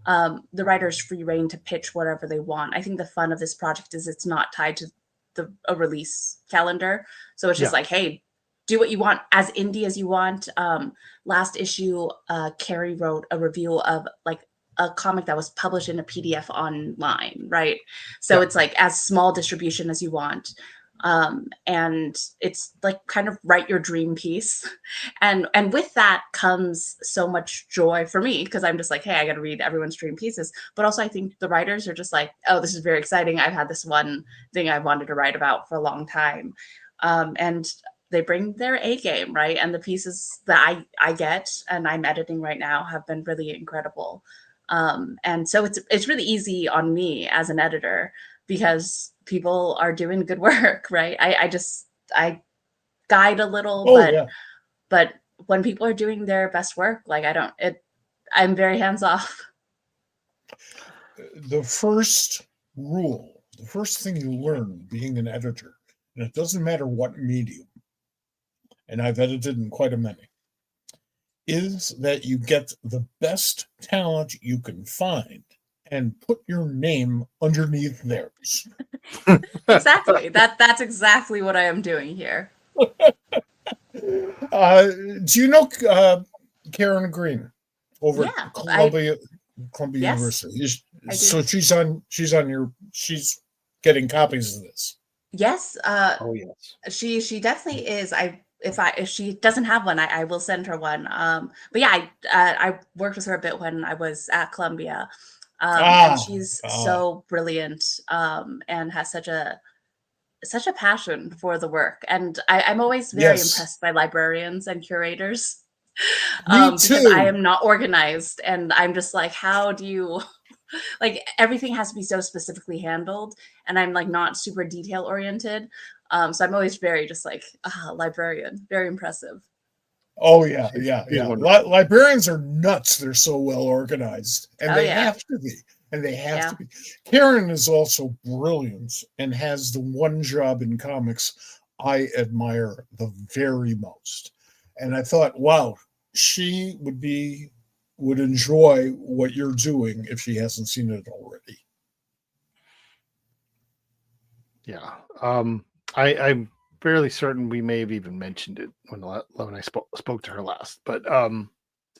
the writers free reign to pitch whatever they want. I think the fun of this project is it's not tied to a release calendar, so it's just like, hey, do what you want, as indie as you want. Last issue, Carrie wrote a review of like a comic that was published in a PDF online, right? So it's like as small distribution as you want. And it's like kind of write your dream piece. And with that comes so much joy for me, because I'm just like, hey, I got to read everyone's dream pieces. But also I think the writers are just like, oh, this is very exciting. I've had this one thing I wanted to write about for a long time. And they bring their A game, right? And the pieces that I get and I'm editing right now have been really incredible. And so it's really easy on me as an editor, because people are doing good work, right? I guide a little, but when people are doing their best work, like I'm very hands off. The first rule, the first thing you learn being an editor, and it doesn't matter what medium, and I've edited in quite a many, is that you get the best talent you can find and put your name underneath theirs. Exactly. That's exactly what I am doing here. Do you know Karen Green over at Columbia University? So she's getting copies of this. Yes. Oh yes. She definitely is. If she doesn't have one, I will send her one. But yeah, I worked with her a bit when I was at Columbia. And she's so brilliant, and has such a passion for the work. And I'm always very impressed by librarians and curators. Because I am not organized, and I'm just like, how do you like, everything has to be so specifically handled, and I'm like not super detail oriented. So I'm always very just like, librarian, very impressive. Oh yeah. Librarians are nuts. They're so well organized, and they have to be. And they have to be. Karen is also brilliant and has the one job in comics I admire the very most. And I thought, wow, she would enjoy what you're doing if she hasn't seen it already. Yeah. I'm fairly certain we may have even mentioned it when I spoke to her last. But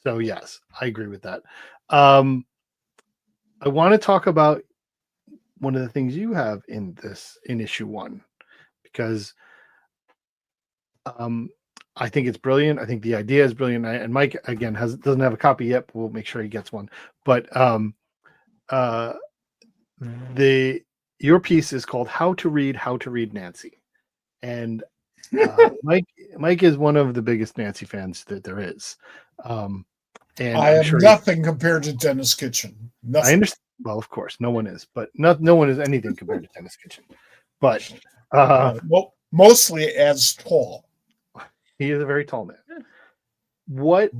so yes, I agree with that. I want to talk about one of the things you have in issue 1, because I think it's brilliant. I think the idea is brilliant. And Mike again doesn't have a copy yet, but we'll make sure he gets one. But your piece is called How to Read Nancy. And Mike is one of the biggest Nancy fans that there is. And I am nothing compared to Dennis Kitchen. Nothing. I understand. Well, of course, no one is, but no one is anything compared to Dennis Kitchen. But mostly as tall. He is a very tall man. What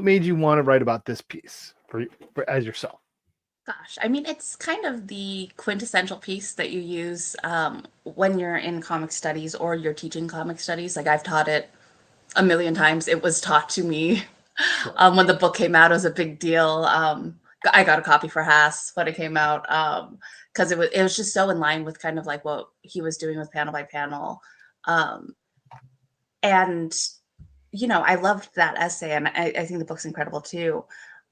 made you want to write about this piece for as yourself? Gosh, I mean, it's kind of the quintessential piece that you use when you're in comic studies or you're teaching comic studies. Like, I've taught it a million times. It was taught to me. Sure. When the book came out, it was a big deal. I got a copy for Haas when it came out, because it was just so in line with kind of like what he was doing with Panel by Panel. And, I loved that essay, and I think the book's incredible too.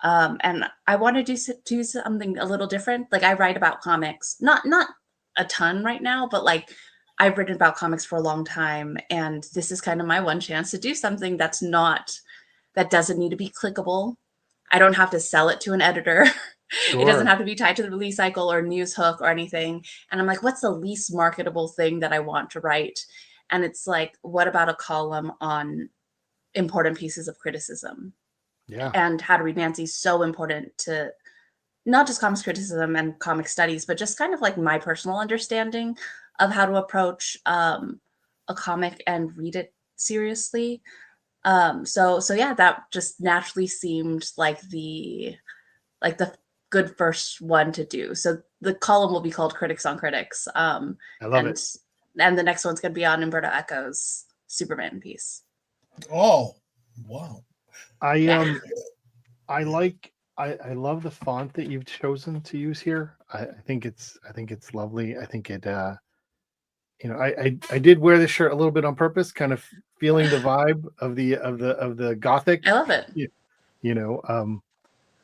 And I want to do something a little different. Like, I write about comics, not a ton right now, but like I've written about comics for a long time, and this is kind of my one chance to do something that doesn't need to be clickable. I don't have to sell it to an editor. Sure. It doesn't have to be tied to the release cycle or news hook or anything. And I'm like, what's the least marketable thing that I want to write? And it's like, what about a column on important pieces of criticism? Yeah. And How to Read Nancy is so important to not just comics criticism and comic studies, but just kind of like my personal understanding of how to approach a comic and read it seriously. So yeah, that just naturally seemed like the good first one to do. So the column will be called Critics on Critics. I love and it. and the next one's gonna be on Umberto Eco's Superman piece. Oh, wow. I I love the font that you've chosen to use here. I think it's lovely. I think it I did wear this shirt a little bit on purpose, kind of feeling the vibe of the gothic. I love it. You know,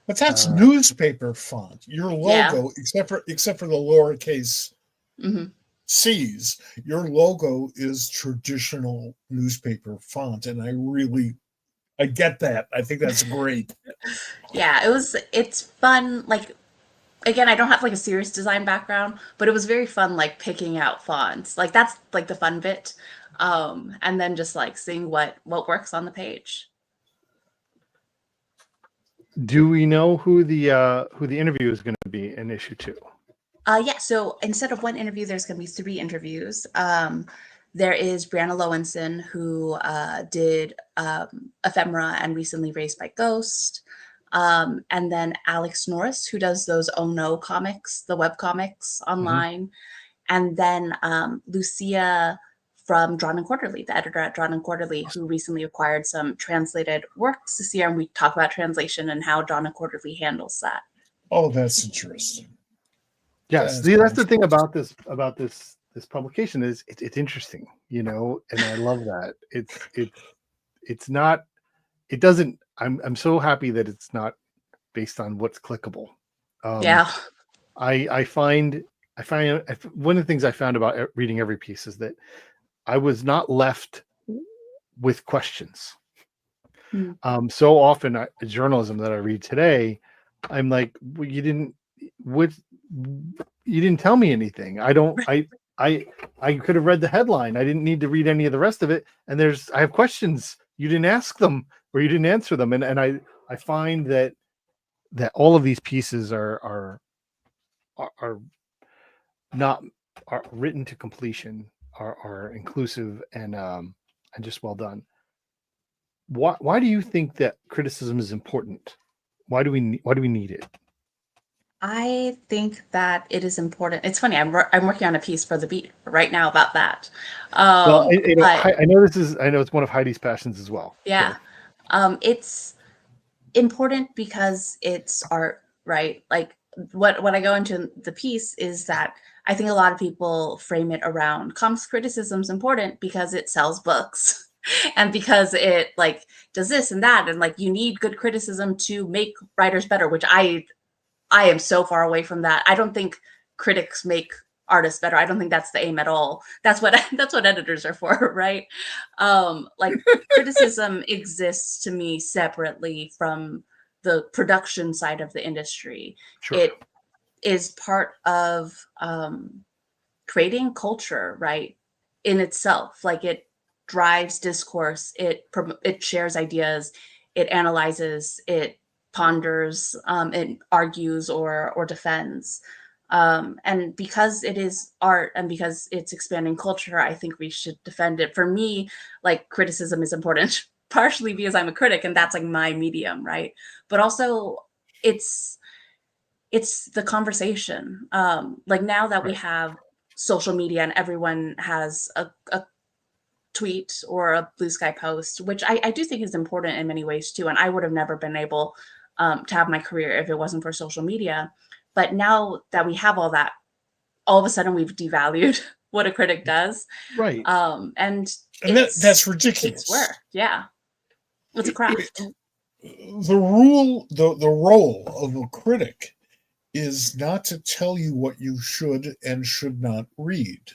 But that's uh, newspaper font. Your Yeah. logo, except for the lowercase hmm C's, your logo is traditional newspaper font, and I get that. I think that's great. Yeah, it's fun. Like, again, I don't have like a serious design background, but it was very fun, like picking out fonts. Like that's like the fun bit. And then just like seeing what works on the page. do we know who the interview is going to be in issue 2? Yeah, so instead of one interview, there's going to be 3 interviews. There is Brianna Lowenson, who did Ephemera and Recently Raised by Ghost. And then Alex Norris, who does those Oh No comics, the web comics online. And then Lucia from Drawn and Quarterly, the editor at Drawn and Quarterly, who recently acquired some translated works this year. And we talk about translation and how Drawn and Quarterly handles that. Oh, that's interesting. Yes, That's see, that's the interesting. thing about this publication is it's interesting, and I love that. It's not. It doesn't. I'm so happy that it's not based on what's clickable. Yeah. I find one of the things I found about reading every piece is that I was not left with questions. So often, journalism that I read today, I'm like, well, you didn't tell me anything. I could have read the headline. I didn't need to read any of the rest of it. And I have questions. You didn't ask them or you didn't answer them. And I find that all of these pieces are not are written to completion, are inclusive and just well done. Why do you think that criticism is important? Why do we need it? I think that it is important. It's funny. I'm working on a piece for the Beat right now about that. Well, But I know it's one of Heidi's passions as well. yeah, it's important because it's art, right? Like what I go into the piece is that I think a lot of people frame it around comics criticism is important because it sells books. And because it like does this and that, and like you need good criticism to make writers better, which I am so far away from that. I don't think critics make artists better. I don't think that's the aim at all. That's what editors are for, right? Like criticism exists to me separately from the production side of the industry. Sure. It is part of creating culture, right? In itself, like it drives discourse. It shares ideas. It analyzes. It ponders, it argues or defends. And because it is art and because it's expanding culture, I think we should defend it. For me, like criticism is important, partially because I'm a critic and that's like my medium, right? But also it's the conversation. Like now that we have social media and everyone has a tweet or a Blue Sky post, which I do think is important in many ways too. And I would have never been able to have my career if it wasn't for social media. But now that we have all that, all of a sudden we've devalued what a critic does. Right. And that's ridiculous. It's work. Yeah. It's a craft. The role of a critic is not to tell you what you should and should not read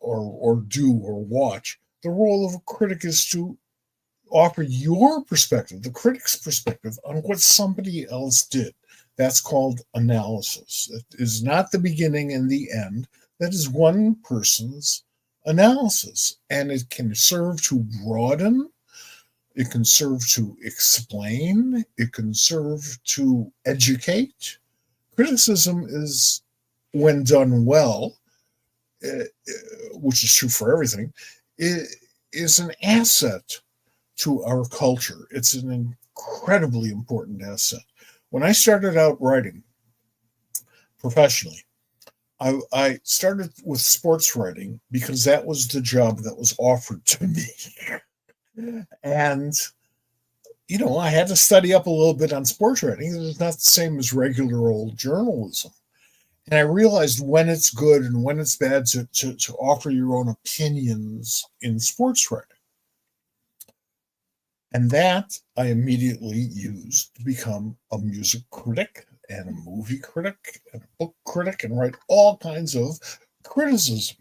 or do or watch. The role of a critic is to offer your perspective, the critic's perspective, on what somebody else did. That's called analysis. It is not the beginning and the end. That is one person's analysis. And it can serve to broaden, it can serve to explain, it can serve to educate. Criticism is, when done well, which is true for everything, is an asset to our culture. It's an incredibly important asset. When I started out writing professionally, I started with sports writing because that was the job that was offered to me. And, I had to study up a little bit on sports writing. It's not the same as regular old journalism. And I realized when it's good and when it's bad to offer your own opinions in sports writing. And that I immediately used to become a music critic and a movie critic and a book critic and write all kinds of criticism.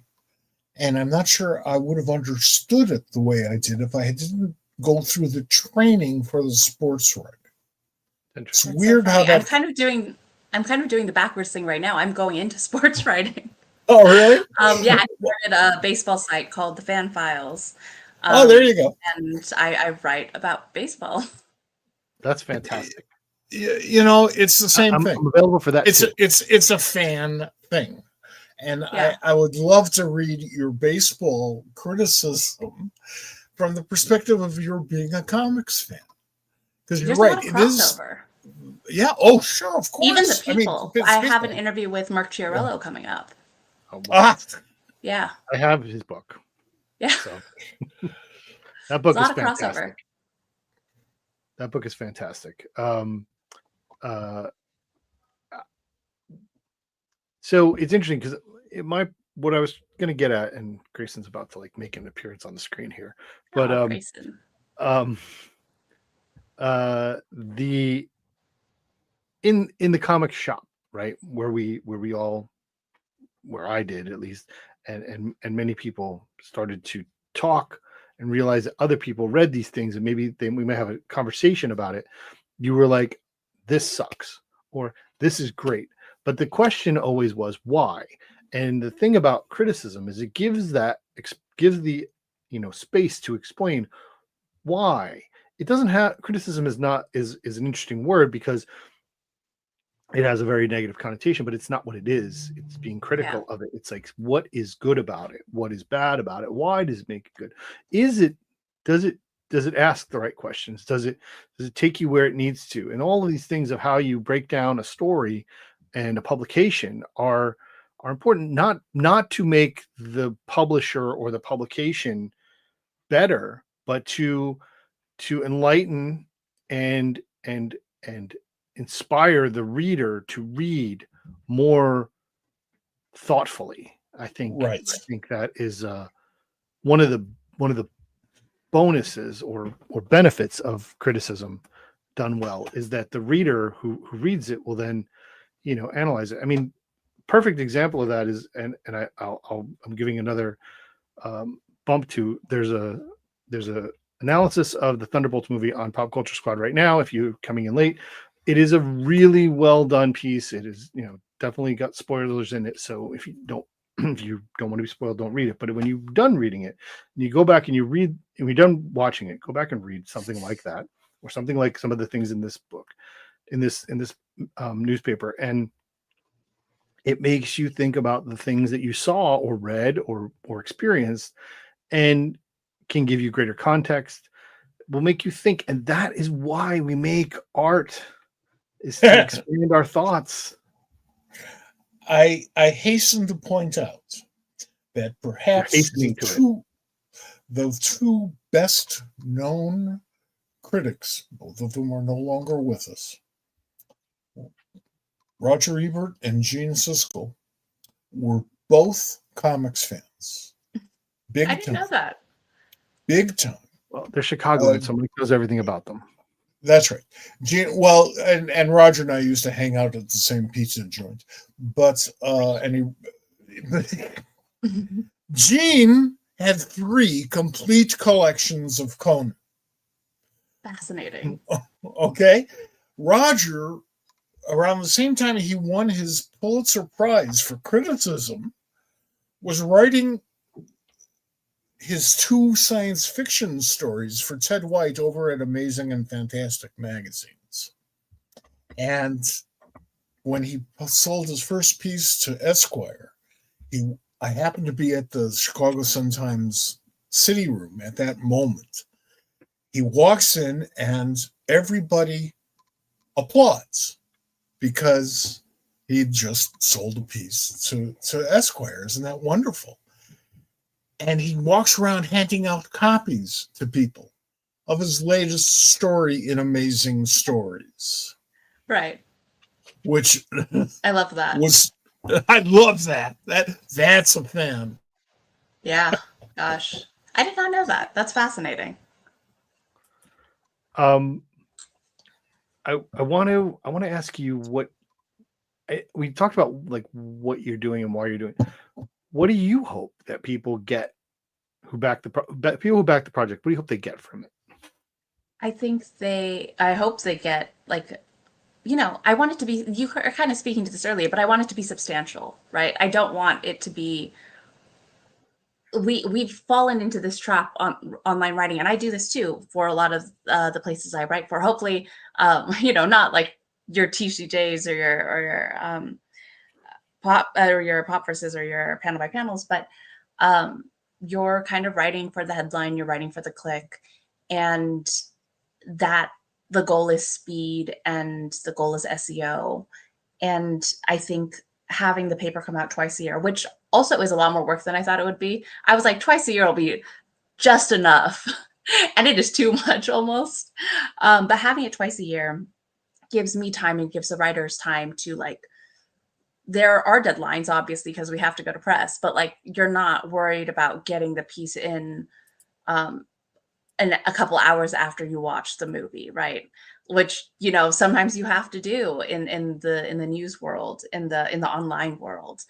And I'm not sure I would have understood it the way I did if I didn't go through the training for the sports writing. It's That's weird so how funny. that. I'm kind of doing the backwards thing right now. I'm going into sports writing. Oh, really? Yeah, I started a baseball site called the Fan Files. There you go. And I write about baseball. That's fantastic. It's the same thing. I'm available for that too. It's a fan thing. And Yeah. I would love to read your baseball criticism from the perspective of your being a comics fan. Because you're There's right. a lot of It is. crossover. Yeah. Oh, sure. Of course. Even the people. It's I have an baseball. interview with Mark Chiarello coming up. Oh, wow. Yeah. I have his book. Yeah. So that book There's is a lot of fantastic. crossover. That book is fantastic. So it's interesting because what I was going to get at, and Grayson's about to make an appearance on the screen here, but Grayson. the in the comic shop, right, where I did at least, and many people started to talk and realize that other people read these things and maybe we may have a conversation about it. You were like, this sucks or this is great, but the question always was why. And the thing about criticism is it gives the space to explain why. It doesn't have criticism is an interesting word because it has a very negative connotation, but it's not what it is. It's being critical of it. It's like, what is good about it? What is bad about it? Why does it make it good? Does it ask the right questions? Does it take you where it needs to? And all of these things of how you break down a story and a publication are important, not to make the publisher or the publication better, but to enlighten and inspire the reader to read more thoughtfully. I think that is one of the bonuses or benefits of criticism done well, is that the reader who reads it will then analyze it. I mean, perfect example of that is, and I'm giving another bump to, there's a analysis of the Thunderbolts movie on Pop Culture Squad right now. If you're coming in late, it is a really well done piece. It is, definitely got spoilers in it. So if you don't want to be spoiled, don't read it. But when you're done reading it, and you go back and you read, and you're done watching it, go back and read something like that, or something like some of the things in this book, in this newspaper, and it makes you think about the things that you saw or read or experienced, and can give you greater context, will make you think. And that is why we make art, is to expand our thoughts. I hasten to point out that perhaps the two best known critics, both of them are no longer with us, Roger Ebert and Gene Siskel, were both comics fans. Big I didn't know that. Big time. Well, they're Chicagoans, somebody knows everything about them. That's right. Gene, well, and Roger and I used to hang out at the same pizza joint. But Gene had 3 complete collections of Conan. Fascinating. Okay. Roger, around the same time he won his Pulitzer Prize for criticism, was writing his 2 science fiction stories for Ted White over at Amazing and Fantastic magazines. And when he sold his first piece to Esquire, he I happened to be at the Chicago Sun-Times city room at that moment. He walks in and everybody applauds because he just sold a piece to Esquire. Isn't that wonderful? And he walks around handing out copies to people of his latest story in Amazing Stories. Right. Which I love that. I love that. That's a fan. Yeah. Gosh. I did not know that. That's fascinating. I want to ask you we talked about, like, what you're doing and why you're doing. What do you hope that people get who back the project? What do you hope they get from it? I hope they get, like, I want it to be, you were kind of speaking to this earlier, but I want it to be substantial, right? I don't want it to be, we've fallen into this trap on online writing, and I do this too for a lot of the places I write for. Hopefully, not like your TCJs or your pop or your pop verses or your panel by panels, but you're kind of writing for the headline, you're writing for the click, and that the goal is speed and the goal is SEO. And I think having the paper come out twice a year, which also is a lot more work than I thought it would be. I was like, twice a year will be just enough. And it is too much almost. But having it twice a year gives me time and gives the writers time to, like, there are deadlines, obviously, because we have to go to press, but, like, you're not worried about getting the piece in and a couple hours after you watch the movie, right? Which, sometimes you have to do in the news world, in the online world.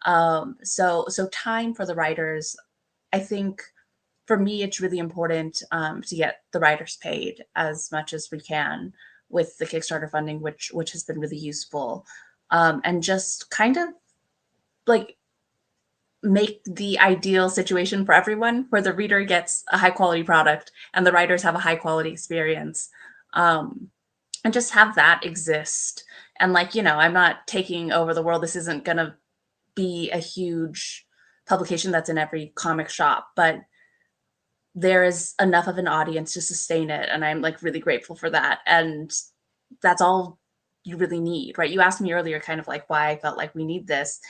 So time for the writers, I think for me, it's really important to get the writers paid as much as we can with the Kickstarter funding, which has been really useful. And just kind of, like, make the ideal situation for everyone where the reader gets a high quality product and the writers have a high quality experience, and just have that exist. And, like, I'm not taking over the world. This isn't going to be a huge publication that's in every comic shop, but there is enough of an audience to sustain it. And I'm, like, really grateful for that. And that's all you really need, right? You asked me earlier kind of like why I felt like we need this.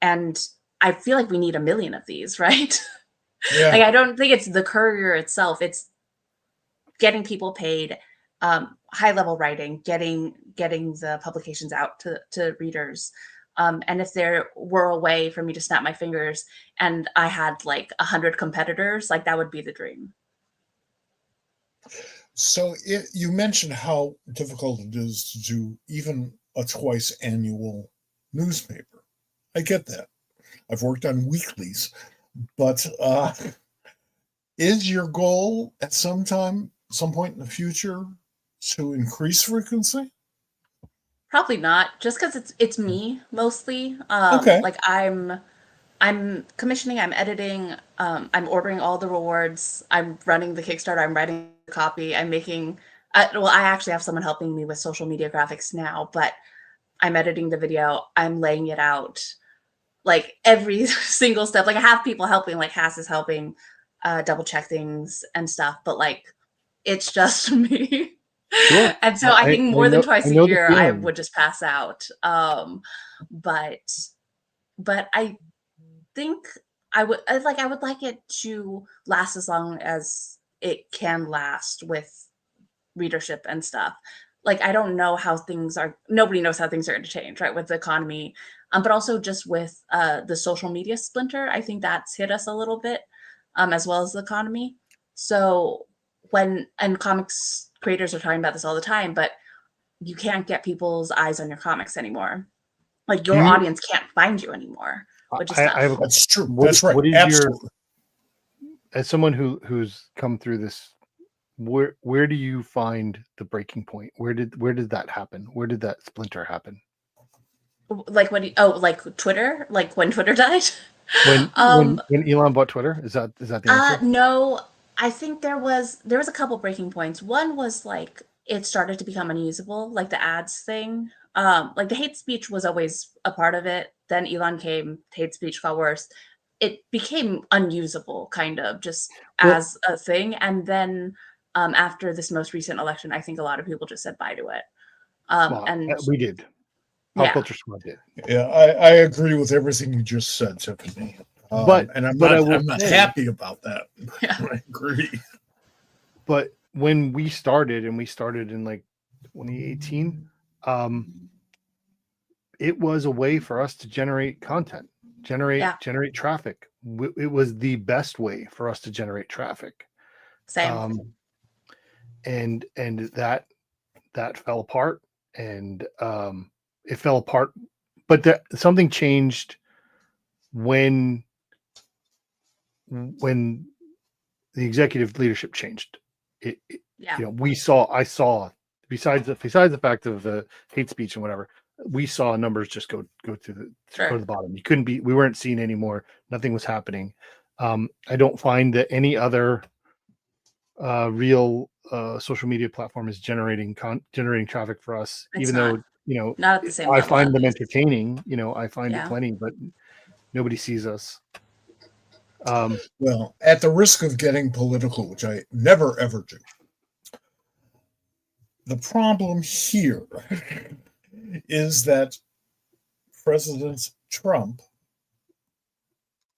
And I feel like we need 1 million of these, right? Yeah. Like, I don't think it's the Courier itself. It's getting people paid, high level writing, getting the publications out to readers. And if there were a way for me to snap my fingers and I had, like, 100 competitors, like, that would be the dream. So you mentioned how difficult it is to do even a twice annual newspaper. I get that. I've worked on weeklies, but is your goal at some point in the future, to increase frequency? Probably not, just because it's me mostly. Okay. Like, I'm commissioning, I'm editing, I'm ordering all the rewards, I'm running the Kickstarter, I'm writing the copy, I'm making. Well, I actually have someone helping me with social media graphics now, but I'm editing the video, I'm laying it out, like, every single step. Like, I have people helping, like Hass is helping double check things and stuff, but, like, it's just me. Sure. And so I think more than twice a know the year, I feeling. would just pass out. But I think I would like it to last as long as it can last with readership and stuff. Like, I don't know how things are. Nobody knows how things are going to change, right, with the economy, but also just with the social media splinter. I think that's hit us a little bit, as well as the economy. So and comics creators are talking about this all the time, but you can't get people's eyes on your comics anymore. Like, your audience can't find you anymore, which is tough. That's true. That's right. What is Absolutely. as someone who's come through this, where do you find the breaking point? Where did that happen? Where did that splinter happen? Like, when like Twitter, like when Twitter died. When Elon bought Twitter? Is that the answer? No, I think there was a couple breaking points. One was, like, it started to become unusable, like the ads thing. Like, the hate speech was always a part of it. Then Elon came, hate speech got worse. it became unusable, kind of just Well- as a thing. And then after this most recent election, I think a lot of people just said bye to it. Well, And we did. Pop yeah, Culture Squad did. Yeah, I agree with everything you just said, Tiffany. And I'm not happy about that. Yeah. I agree. But when we started, and we started in like 2018, it was a way for us to generate content, generate traffic. It was the best way for us to generate traffic. same. And that fell apart, and it fell apart. But something changed when the executive leadership changed. Yeah. You know, I saw, besides the fact of hate speech and whatever, we saw numbers just go to the bottom. We weren't seen anymore. Nothing was happening. I don't find that any other real social media platform is generating traffic for us, It's even not. though, you know, Not at the same I level, find at them least. entertaining. You know, I find Yeah. it plenty, but nobody sees us. Well, at the risk of getting political, which I never ever do, the problem here is that President Trump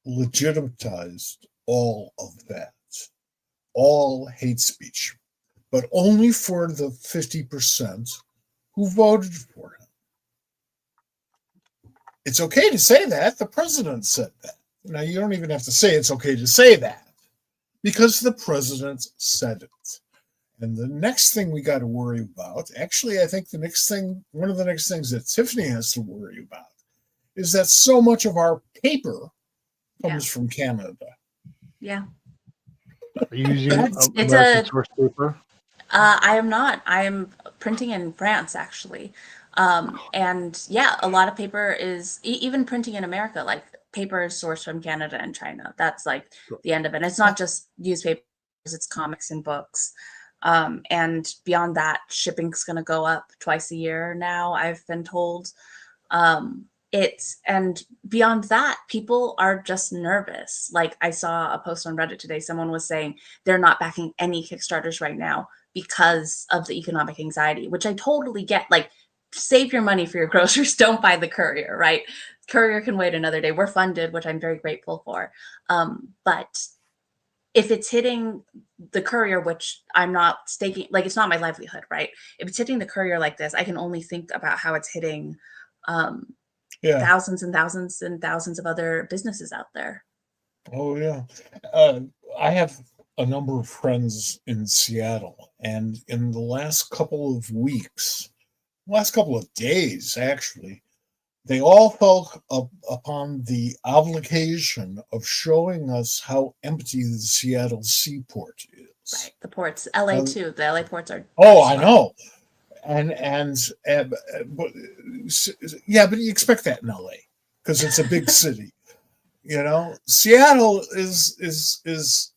legitimized all of that, all hate speech, but only for the 50% who voted for him. It's okay to say that. The president said that. Now, you don't even have to say it's okay to say that, because the president said it. And the next thing we got to worry about, actually, I think one of the next things that Tiffany has to worry about, is that so much of our paper comes from Canada. Yeah. Are you using It's American source paper? I am not. I am printing in France, actually. And yeah, a lot of paper is even printing in America, like paper is sourced from Canada and China. That's like the end of it. And it's not just newspapers, it's comics and books. And beyond that, shipping's going to go up twice a year now, I've been told. And beyond that, people are just nervous. Like, I saw a post on Reddit today. Someone was saying they're not backing any Kickstarters right now because of the economic anxiety, which I totally get. Like, save your money for your groceries. Don't buy the Courier, right? Courier can wait another day. We're funded, which I'm very grateful for. But if it's hitting the Courier, which I'm not staking, like, it's not my livelihood, right? If it's hitting the Courier like this, I can only think about how it's hitting thousands and thousands and thousands of other businesses out there. Oh, yeah. I have a number of friends in Seattle, and in the last couple of days, actually, they all fell upon the obligation of showing us how empty the Seattle seaport is. Right. The ports, LA too. The LA ports are. Oh, I know. But you expect that in LA because it's a big city. You know, Seattle is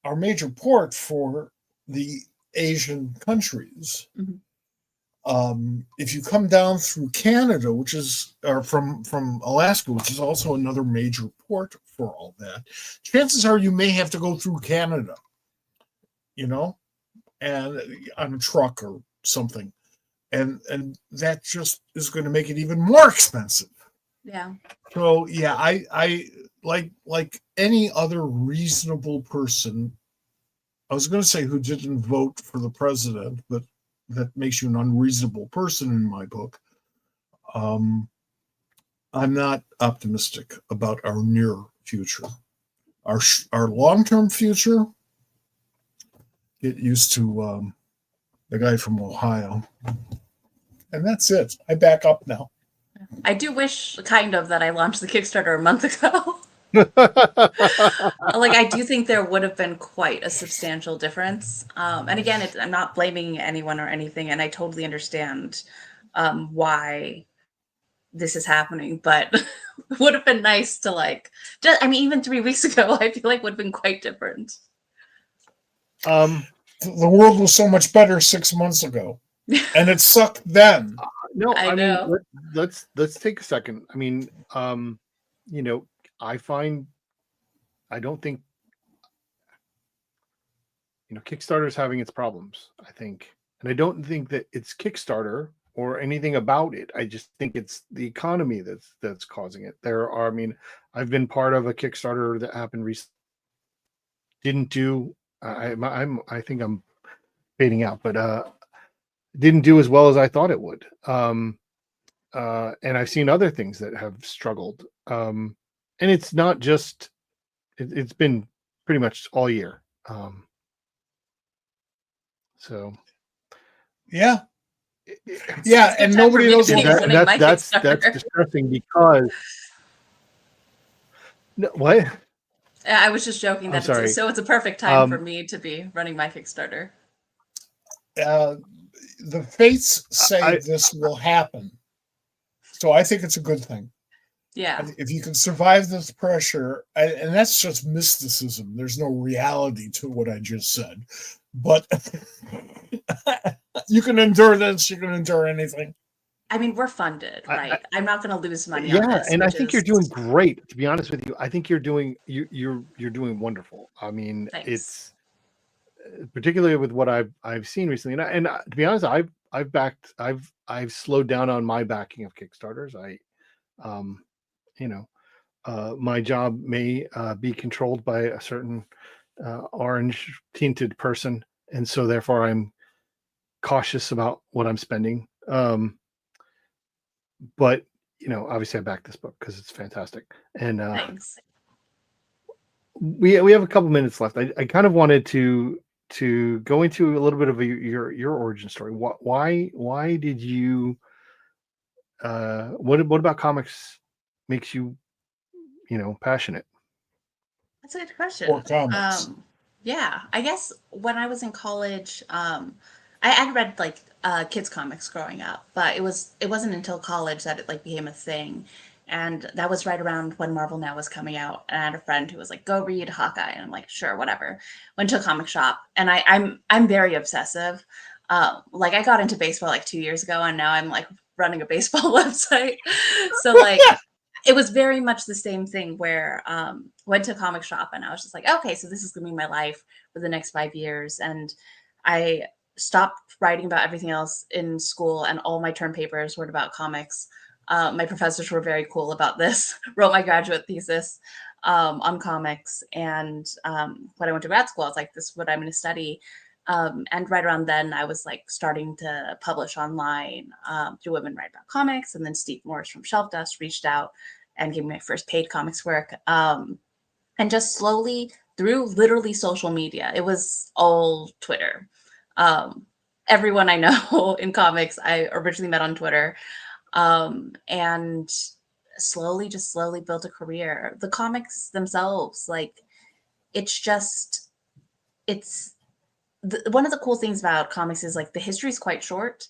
our major port for the Asian countries. Mm-hmm. If you come down through Canada, or from Alaska, which is also another major port for all that, chances are you may have to go through Canada, you know, and on a truck or something, and that just is going to make it even more expensive. Yeah. So yeah, I like any other reasonable person. I was going to say who didn't vote for the president, but that makes you an unreasonable person in my book. I'm not optimistic about our near future. Our long-term future, get used to the guy from Ohio. And that's it. I back up now. I do wish kind of that I launched the Kickstarter a month ago. Like, I do think there would have been quite a substantial difference. And again, I'm not blaming anyone or anything, and I totally understand why this is happening, but it would have been nice to even 3 weeks ago, I feel like would have been quite different. The world was so much better 6 months ago, and it sucked then. No, I I know. mean, let's take a second. I mean, you know, I don't think, Kickstarter's having its problems, I think. And I don't think that it's Kickstarter or anything about it. I just think it's the economy that's causing it. I've been part of a Kickstarter that happened recently. Didn't do. I think I'm fading out, but didn't do as well as I thought it would. And I've seen other things that have struggled. And it's not just. It's been pretty much all year. So. Yeah. It's And good time nobody for me knows to what be running my that's Kickstarter. disgusting because. No, what? I was just joking I'm that sorry. it's a perfect time for me to be running my Kickstarter. the fates say this will happen. So I think it's a good thing. Yeah. If you can survive this pressure, and that's just mysticism, there's no reality to what I just said. But you can endure this, you can endure anything. I mean, we're funded, right? I'm not going to lose money on Yeah, this. and I think you're doing great. To be honest with you, I think you're doing wonderful. I mean, Thanks. it's particularly with what I've seen recently, and to be honest, I've slowed down on my backing of Kickstarters. My job may be controlled by a certain orange tinted person, and so therefore I'm cautious about what I'm spending. But obviously I back this book because it's fantastic, and Thanks. we have a couple minutes left. I kind of wanted to go into a little bit of your origin story. Why did you what about comics makes you passionate? That's a good question. Or comics. Yeah, I guess when I was in college, I read like kids comics growing up, but it wasn't until college that it like became a thing. And that was right around when Marvel Now was coming out. And I had a friend who was like, "Go read Hawkeye," and I'm like, "Sure, whatever." Went to a comic shop, and I'm very obsessive. Like I got into baseball like 2 years ago, and now I'm like running a baseball website. So like it was very much the same thing where went to a comic shop, and I was just like, okay, so this is gonna be my life for the next 5 years. And I stopped writing about everything else in school, and all my term papers were about comics. My professors were very cool about this. Wrote my graduate thesis on comics, and when I went to grad school, I was like, this is what I'm going to study. And right around then, I was like starting to publish online through Women Write About Comics, and then Steve Morris from Shelf Dust reached out and gave me my first paid comics work. And just slowly through literally social media, it was all Twitter. Everyone I know in comics, I originally met on Twitter. And slowly built a career. The comics themselves, like one of the cool things about comics is like the history is quite short.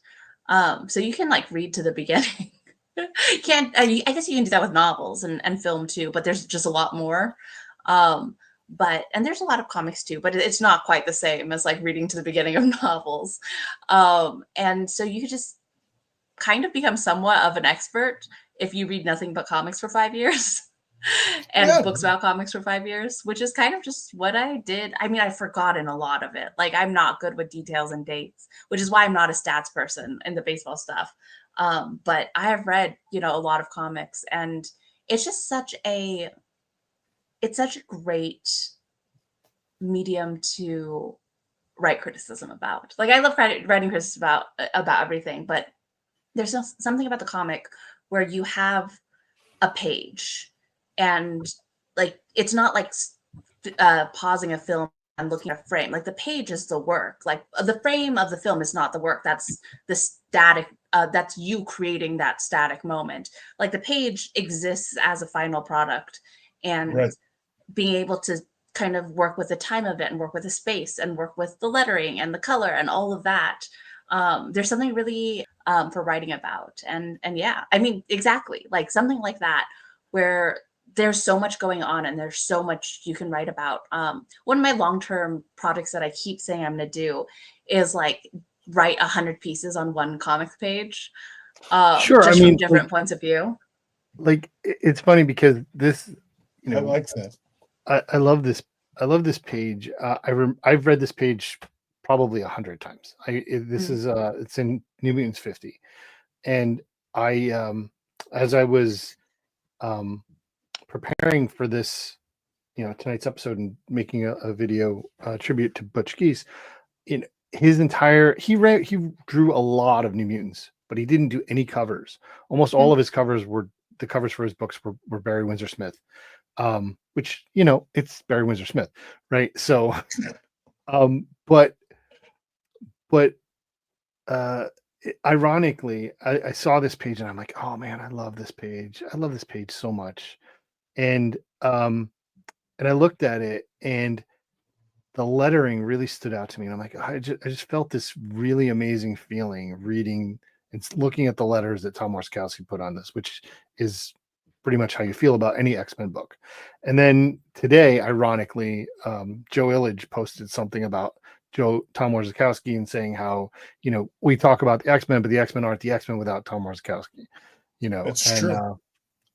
So you can like read to the beginning. I guess you can do that with novels and film too, but there's just a lot more. And there's a lot of comics too, but it's not quite the same as like reading to the beginning of novels. And so you could just kind of become somewhat of an expert if you read nothing but comics for 5 years and books about comics for 5 years, which is kind of just what I did. I mean, I've forgotten a lot of it. Like I'm not good with details and dates, which is why I'm not a stats person in the baseball stuff. But I have read, a lot of comics, and it's just such a great medium to write criticism about. Like I love writing criticism about everything, but there's something about the comic where you have a page, and like it's not like pausing a film and looking at a frame. Like the page is the work. Like the frame of the film is not the work. That's the static. That's you creating that static moment. Like the page exists as a final product, and being able to kind of work with the time of it and work with the space and work with the lettering and the color and all of that. There's something really for writing about. And yeah, I mean, exactly, like something like that, where there's so much going on and there's so much you can write about. One of my long-term projects that I keep saying I'm going to do is like write 100 pieces on one comics page. Sure. Just from different points of view. Like it's funny because this you I know, like that. I love this. I love this page. I've read this page probably 100 times. This Mm. is it's in New Mutants 50, and I as I was um, preparing for this, tonight's episode and making a video tribute to Butch Geese, in his entire he drew a lot of New Mutants, but he didn't do any covers. Almost all of his covers were the covers for his books were Barry Windsor Smith, which it's Barry Windsor Smith, right? So, but ironically, I saw this page and I'm like, oh man, I love this page. I love this page so much, and I looked at it and the lettering really stood out to me. And I'm like, I just felt this really amazing feeling reading and looking at the letters that Tom Warskowski put on this, which is pretty much how you feel about any X-Men book. And then today, ironically, Joe Illidge posted something about Tom Warskowski and saying how, we talk about the X-Men, but the X-Men aren't the X-Men without Tom Warskowski, That's true.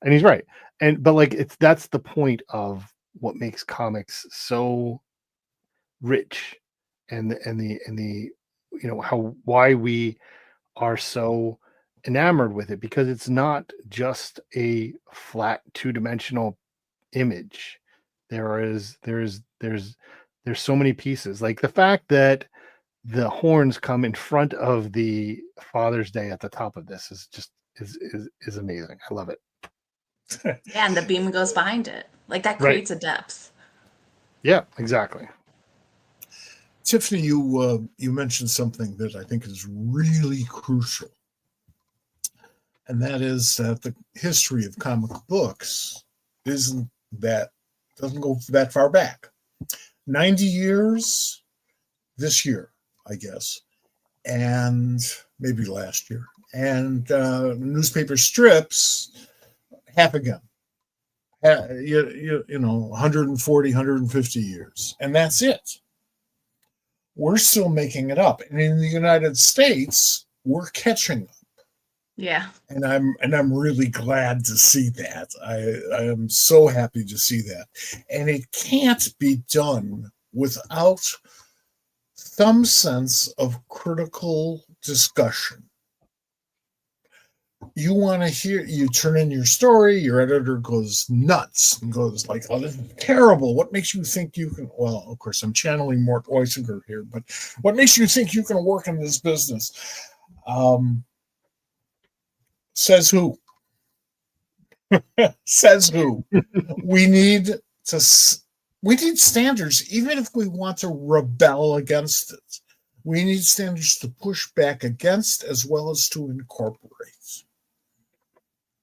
And he's right. But like, that's the point of what makes comics so rich, and the why we are so enamored with it, because it's not just a flat two-dimensional image. There's so many pieces, like the fact that the horns come in front of the Father's Day at the top of this is amazing. I love it. Yeah, and the beam goes behind it. Like that creates a depth. Yeah, exactly. Tiffany, you mentioned something that I think is really crucial, and that is that the history of comic books doesn't go that far back. 90 years this year, I guess, and maybe last year, and newspaper strips half again. 140, 150 years, and that's it. We're still making it up, and in the United States, we're catching up. Yeah, and I'm really glad to see that. I am so happy to see that, and it can't be done without some sense of critical discussion. You want to hear, you turn in your story, your editor goes nuts and goes like, oh, this is terrible. What makes you think you can, well, of course, I'm channeling Mort Oisinger here, but what makes you think you can work in this business? Says who? Says who? We need standards, even if we want to rebel against it. We need standards to push back against as well as to incorporate.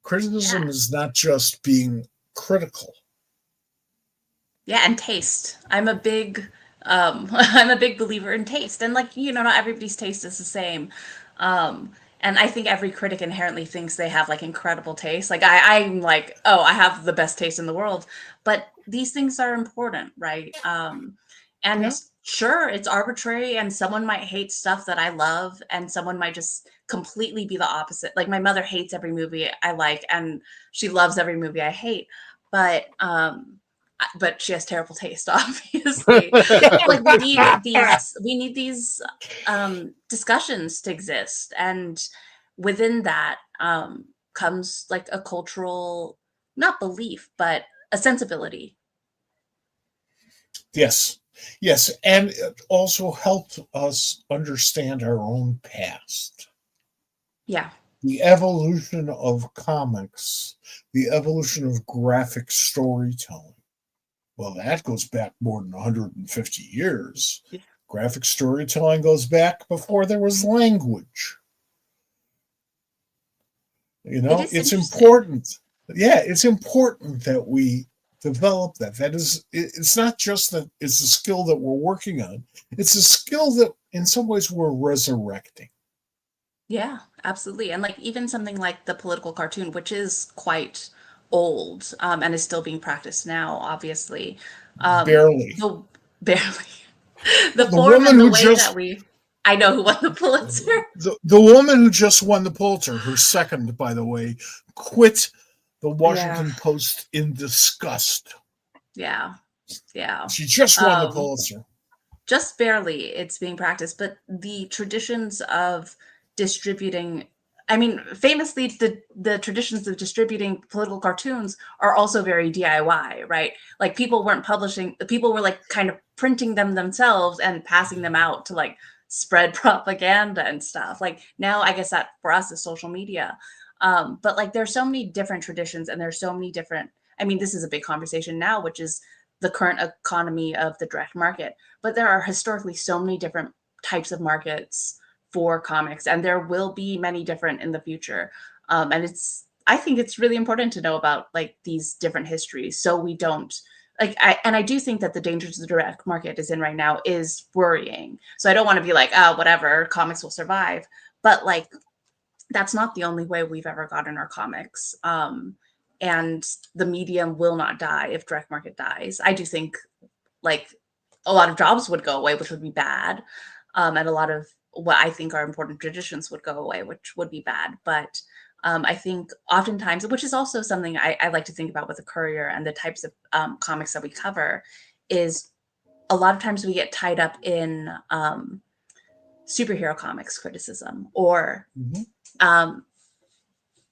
Criticism is not just being critical. Yeah, and taste. I'm a big believer in taste, and like not everybody's taste is the same. And I think every critic inherently thinks they have like incredible taste. Like I'm like, oh, I have the best taste in the world. But these things are important, right? Sure, it's arbitrary, and someone might hate stuff that I love, and someone might just completely be the opposite. Like my mother hates every movie I like, and she loves every movie I hate. But she has terrible taste, obviously. Like we need these discussions to exist, and within that comes like a cultural, not belief, but a sensibility. Yes, and it also helped us understand our own past. Yeah. The evolution of comics, the evolution of graphic storytelling. Well, that goes back more than 150 years. Yeah. Graphic storytelling goes back before there was language. It's important. Yeah, it's important that we develop that. It's not just that it's a skill that we're working on. It's a skill that in some ways we're resurrecting. Yeah, absolutely. And like even something like the political cartoon, which is quite old and is still being practiced now, obviously. Barely. The form and the way that I know who won the Pulitzer. The woman who just won the Pulitzer, her second, by the way, quit the Washington Post in disgust. Yeah. She just won the Pulitzer. Just barely, it's being practiced, but the traditions of distributing, I mean, famously, the traditions of distributing political cartoons are also very DIY, right? Like people weren't publishing, people were like kind of printing them themselves and passing them out to like spread propaganda and stuff. Like now, I guess that for us is social media. But like there's so many different traditions and there's so many different, I mean, this is a big conversation now, which is the current economy of the direct market. But there are historically so many different types of markets for comics, and there will be many different in the future. And I think it's really important to know about like these different histories, so we don't like. I do think that the dangers the direct market is in right now is worrying. So I don't want to be like, oh, whatever, comics will survive. But like, that's not the only way we've ever gotten our comics. And the medium will not die if direct market dies. I do think like a lot of jobs would go away, which would be bad. And a lot of what I think are important traditions would go away, which would be bad. But I think oftentimes, which is also something I like to think about with the Courier and the types of comics that we cover, is a lot of times we get tied up in superhero comics criticism or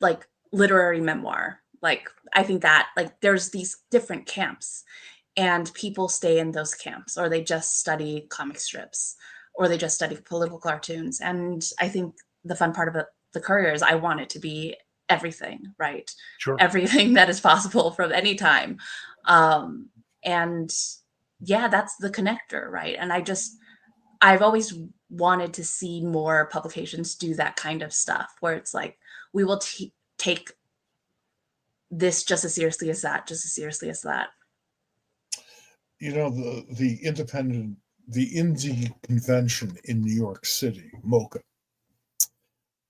like literary memoir. Like, I think that like there's these different camps and people stay in those camps, or they just study comic strips, or they just study political cartoons. And I think the fun part of the Courier is I want it to be everything, right? Sure. Everything that is possible from any time. And yeah, that's the connector, right? And I've always wanted to see more publications do that kind of stuff where it's like, we will take this just as seriously as that, just as seriously as that. You know, the indie convention in New York City, MoCA,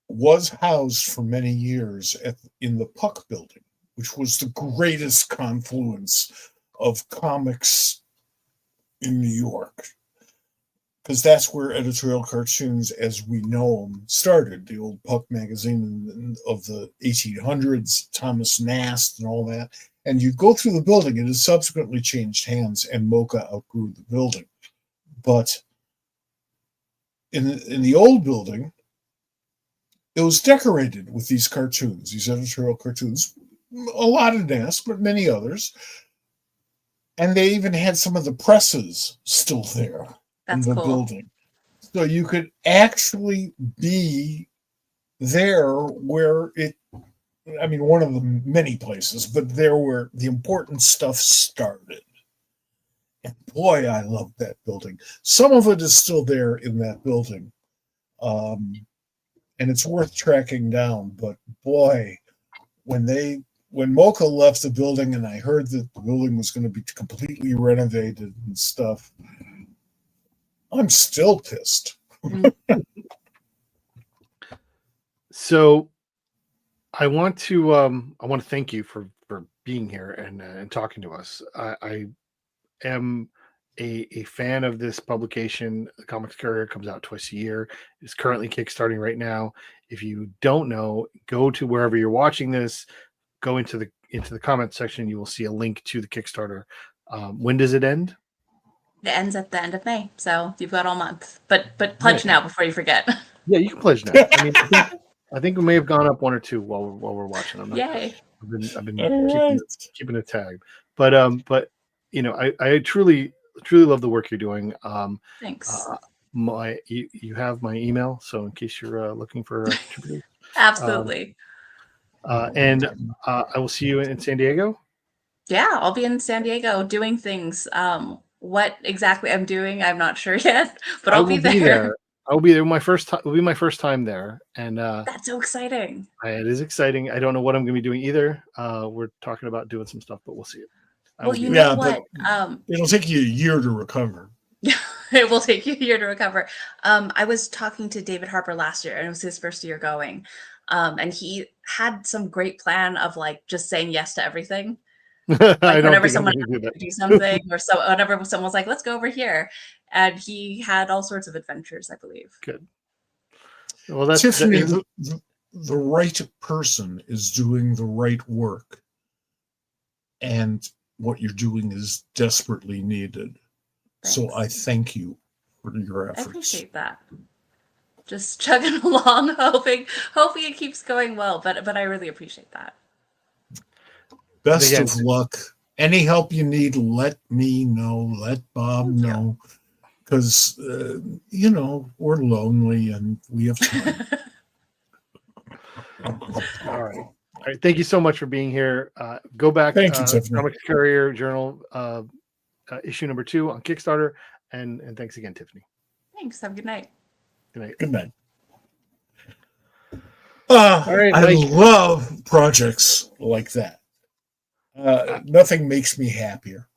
was housed for many years in the Puck Building, which was the greatest confluence of comics in New York, because that's where editorial cartoons as we know them started. The old Puck magazine of the 1800s, Thomas Nast and all that. And you go through the building, it has subsequently changed hands, and MoCA outgrew the building. But in the old building, it was decorated with these cartoons, these editorial cartoons, a lot of Nast, but many others. And they even had some of the presses still there. That's in the cool. building. So you could actually be there where one of the many places, but there where the important stuff started. And boy, I love that building. Some of it is still there in that building. And it's worth tracking down. But boy, when MoCA left the building and I heard that the building was going to be completely renovated and stuff, I'm still pissed. So I want to thank you for being here and talking to us. I am a fan of this publication. The Comics Courier comes out twice a year. It's currently kickstarting right now. If you don't know, go to wherever you're watching this, go into the comment section. You will see a link to the Kickstarter. When does it end? It ends at the end of May, so you've got all month. But pledge now before you forget. Yeah, you can pledge now. I mean, I think we may have gone up one or two while we're watching. I'm not Yay! I've been keeping it tagged, but you know, I truly love the work you're doing. Thanks. You have my email, so in case you're looking for contributors. Absolutely. And I will see you in San Diego. Yeah, I'll be in San Diego doing things. What exactly I'm doing, I'm not sure yet, but I'll be there. I'll be there. It'll be my first time there, and that's so exciting. It is exciting. I don't know what I'm going to be doing either. We're talking about doing some stuff, but we'll see it. Well, you know what? It'll take you a year to recover. It will take you a year to recover. I was talking to David Harper last year, and it was his first year going, and he had some great plan of like just saying yes to everything. Like whenever someone to do something, or so whenever someone was like, "Let's go over here," and he had all sorts of adventures, I believe. Good. Well, that's Tiffany. The right person is doing the right work and what you're doing is desperately needed. So Thanks. I thank you for your I efforts. appreciate that. Just chugging along, hoping it keeps going well. But I really appreciate that. Best Again, of luck. Any help you need, let me know. Let Bob Thank you. know. Because, we're lonely and we have time. All right. All right. Thank you so much for being here. Go back. Thank you, Tiffany. Comics Courier Journal issue number 2 on Kickstarter. And thanks again, Tiffany. Thanks. Have a good night. Good night. Good night. All right, I Mike. love projects like that. Nothing makes me happier.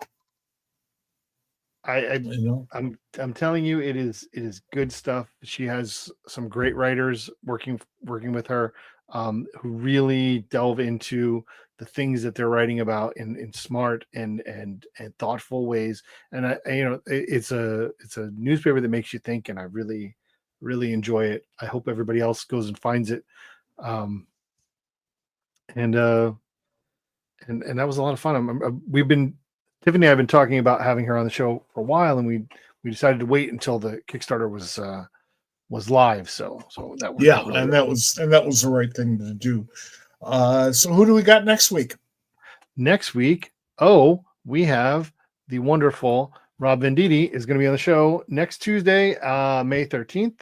I'm telling you, it is good stuff. She has some great writers working with her, who really delve into the things that they're writing about in smart and thoughtful ways. And it's a newspaper that makes you think, and I really, really enjoy it. I hope everybody else goes and finds it. And that was a lot of fun. Tiffany and I have been talking about having her on the show for a while, and we decided to wait until the Kickstarter was live. So that worked out really well. that was the right thing to do. So who do we got next week? Next week, we have the wonderful Rob Venditti is going to be on the show next Tuesday, May 13th.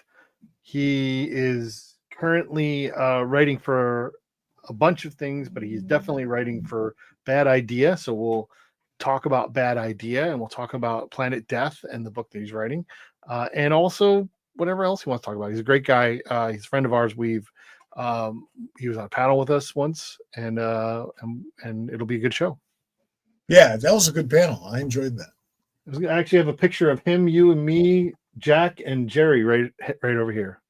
He is currently writing for a bunch of things, but he's definitely writing for Bad Idea. So we'll talk about Bad Idea, and we'll talk about Planet Death and the book that he's writing, and also whatever else he wants to talk about. He's a great guy. He's a friend of ours. He was on a panel with us once, and it'll be a good show. Yeah, that was a good panel. I enjoyed that. I actually have a picture of him, you, and me, Jack, and Jerry right over here.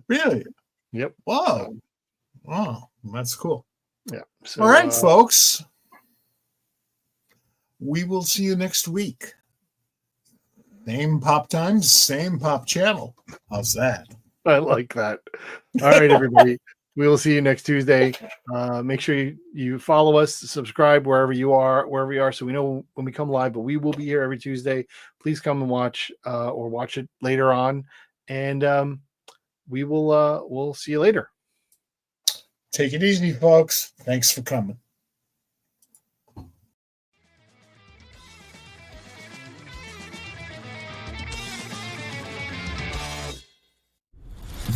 Really? Yep. Wow. Wow, that's cool. Yeah. So, all right, folks. We will see you next week. Same pop times, same pop channel. How's that? I like that. All right, everybody. We will see you next Tuesday. Make sure you follow us, subscribe wherever we are, so we know when we come live. But we will be here every Tuesday. Please come and watch, or watch it later on, and we'll see you later. Take it easy, folks. Thanks for coming.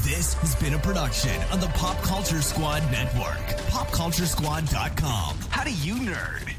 This has been a production of the Pop Culture Squad Network. PopCultureSquad.com. How do you nerd?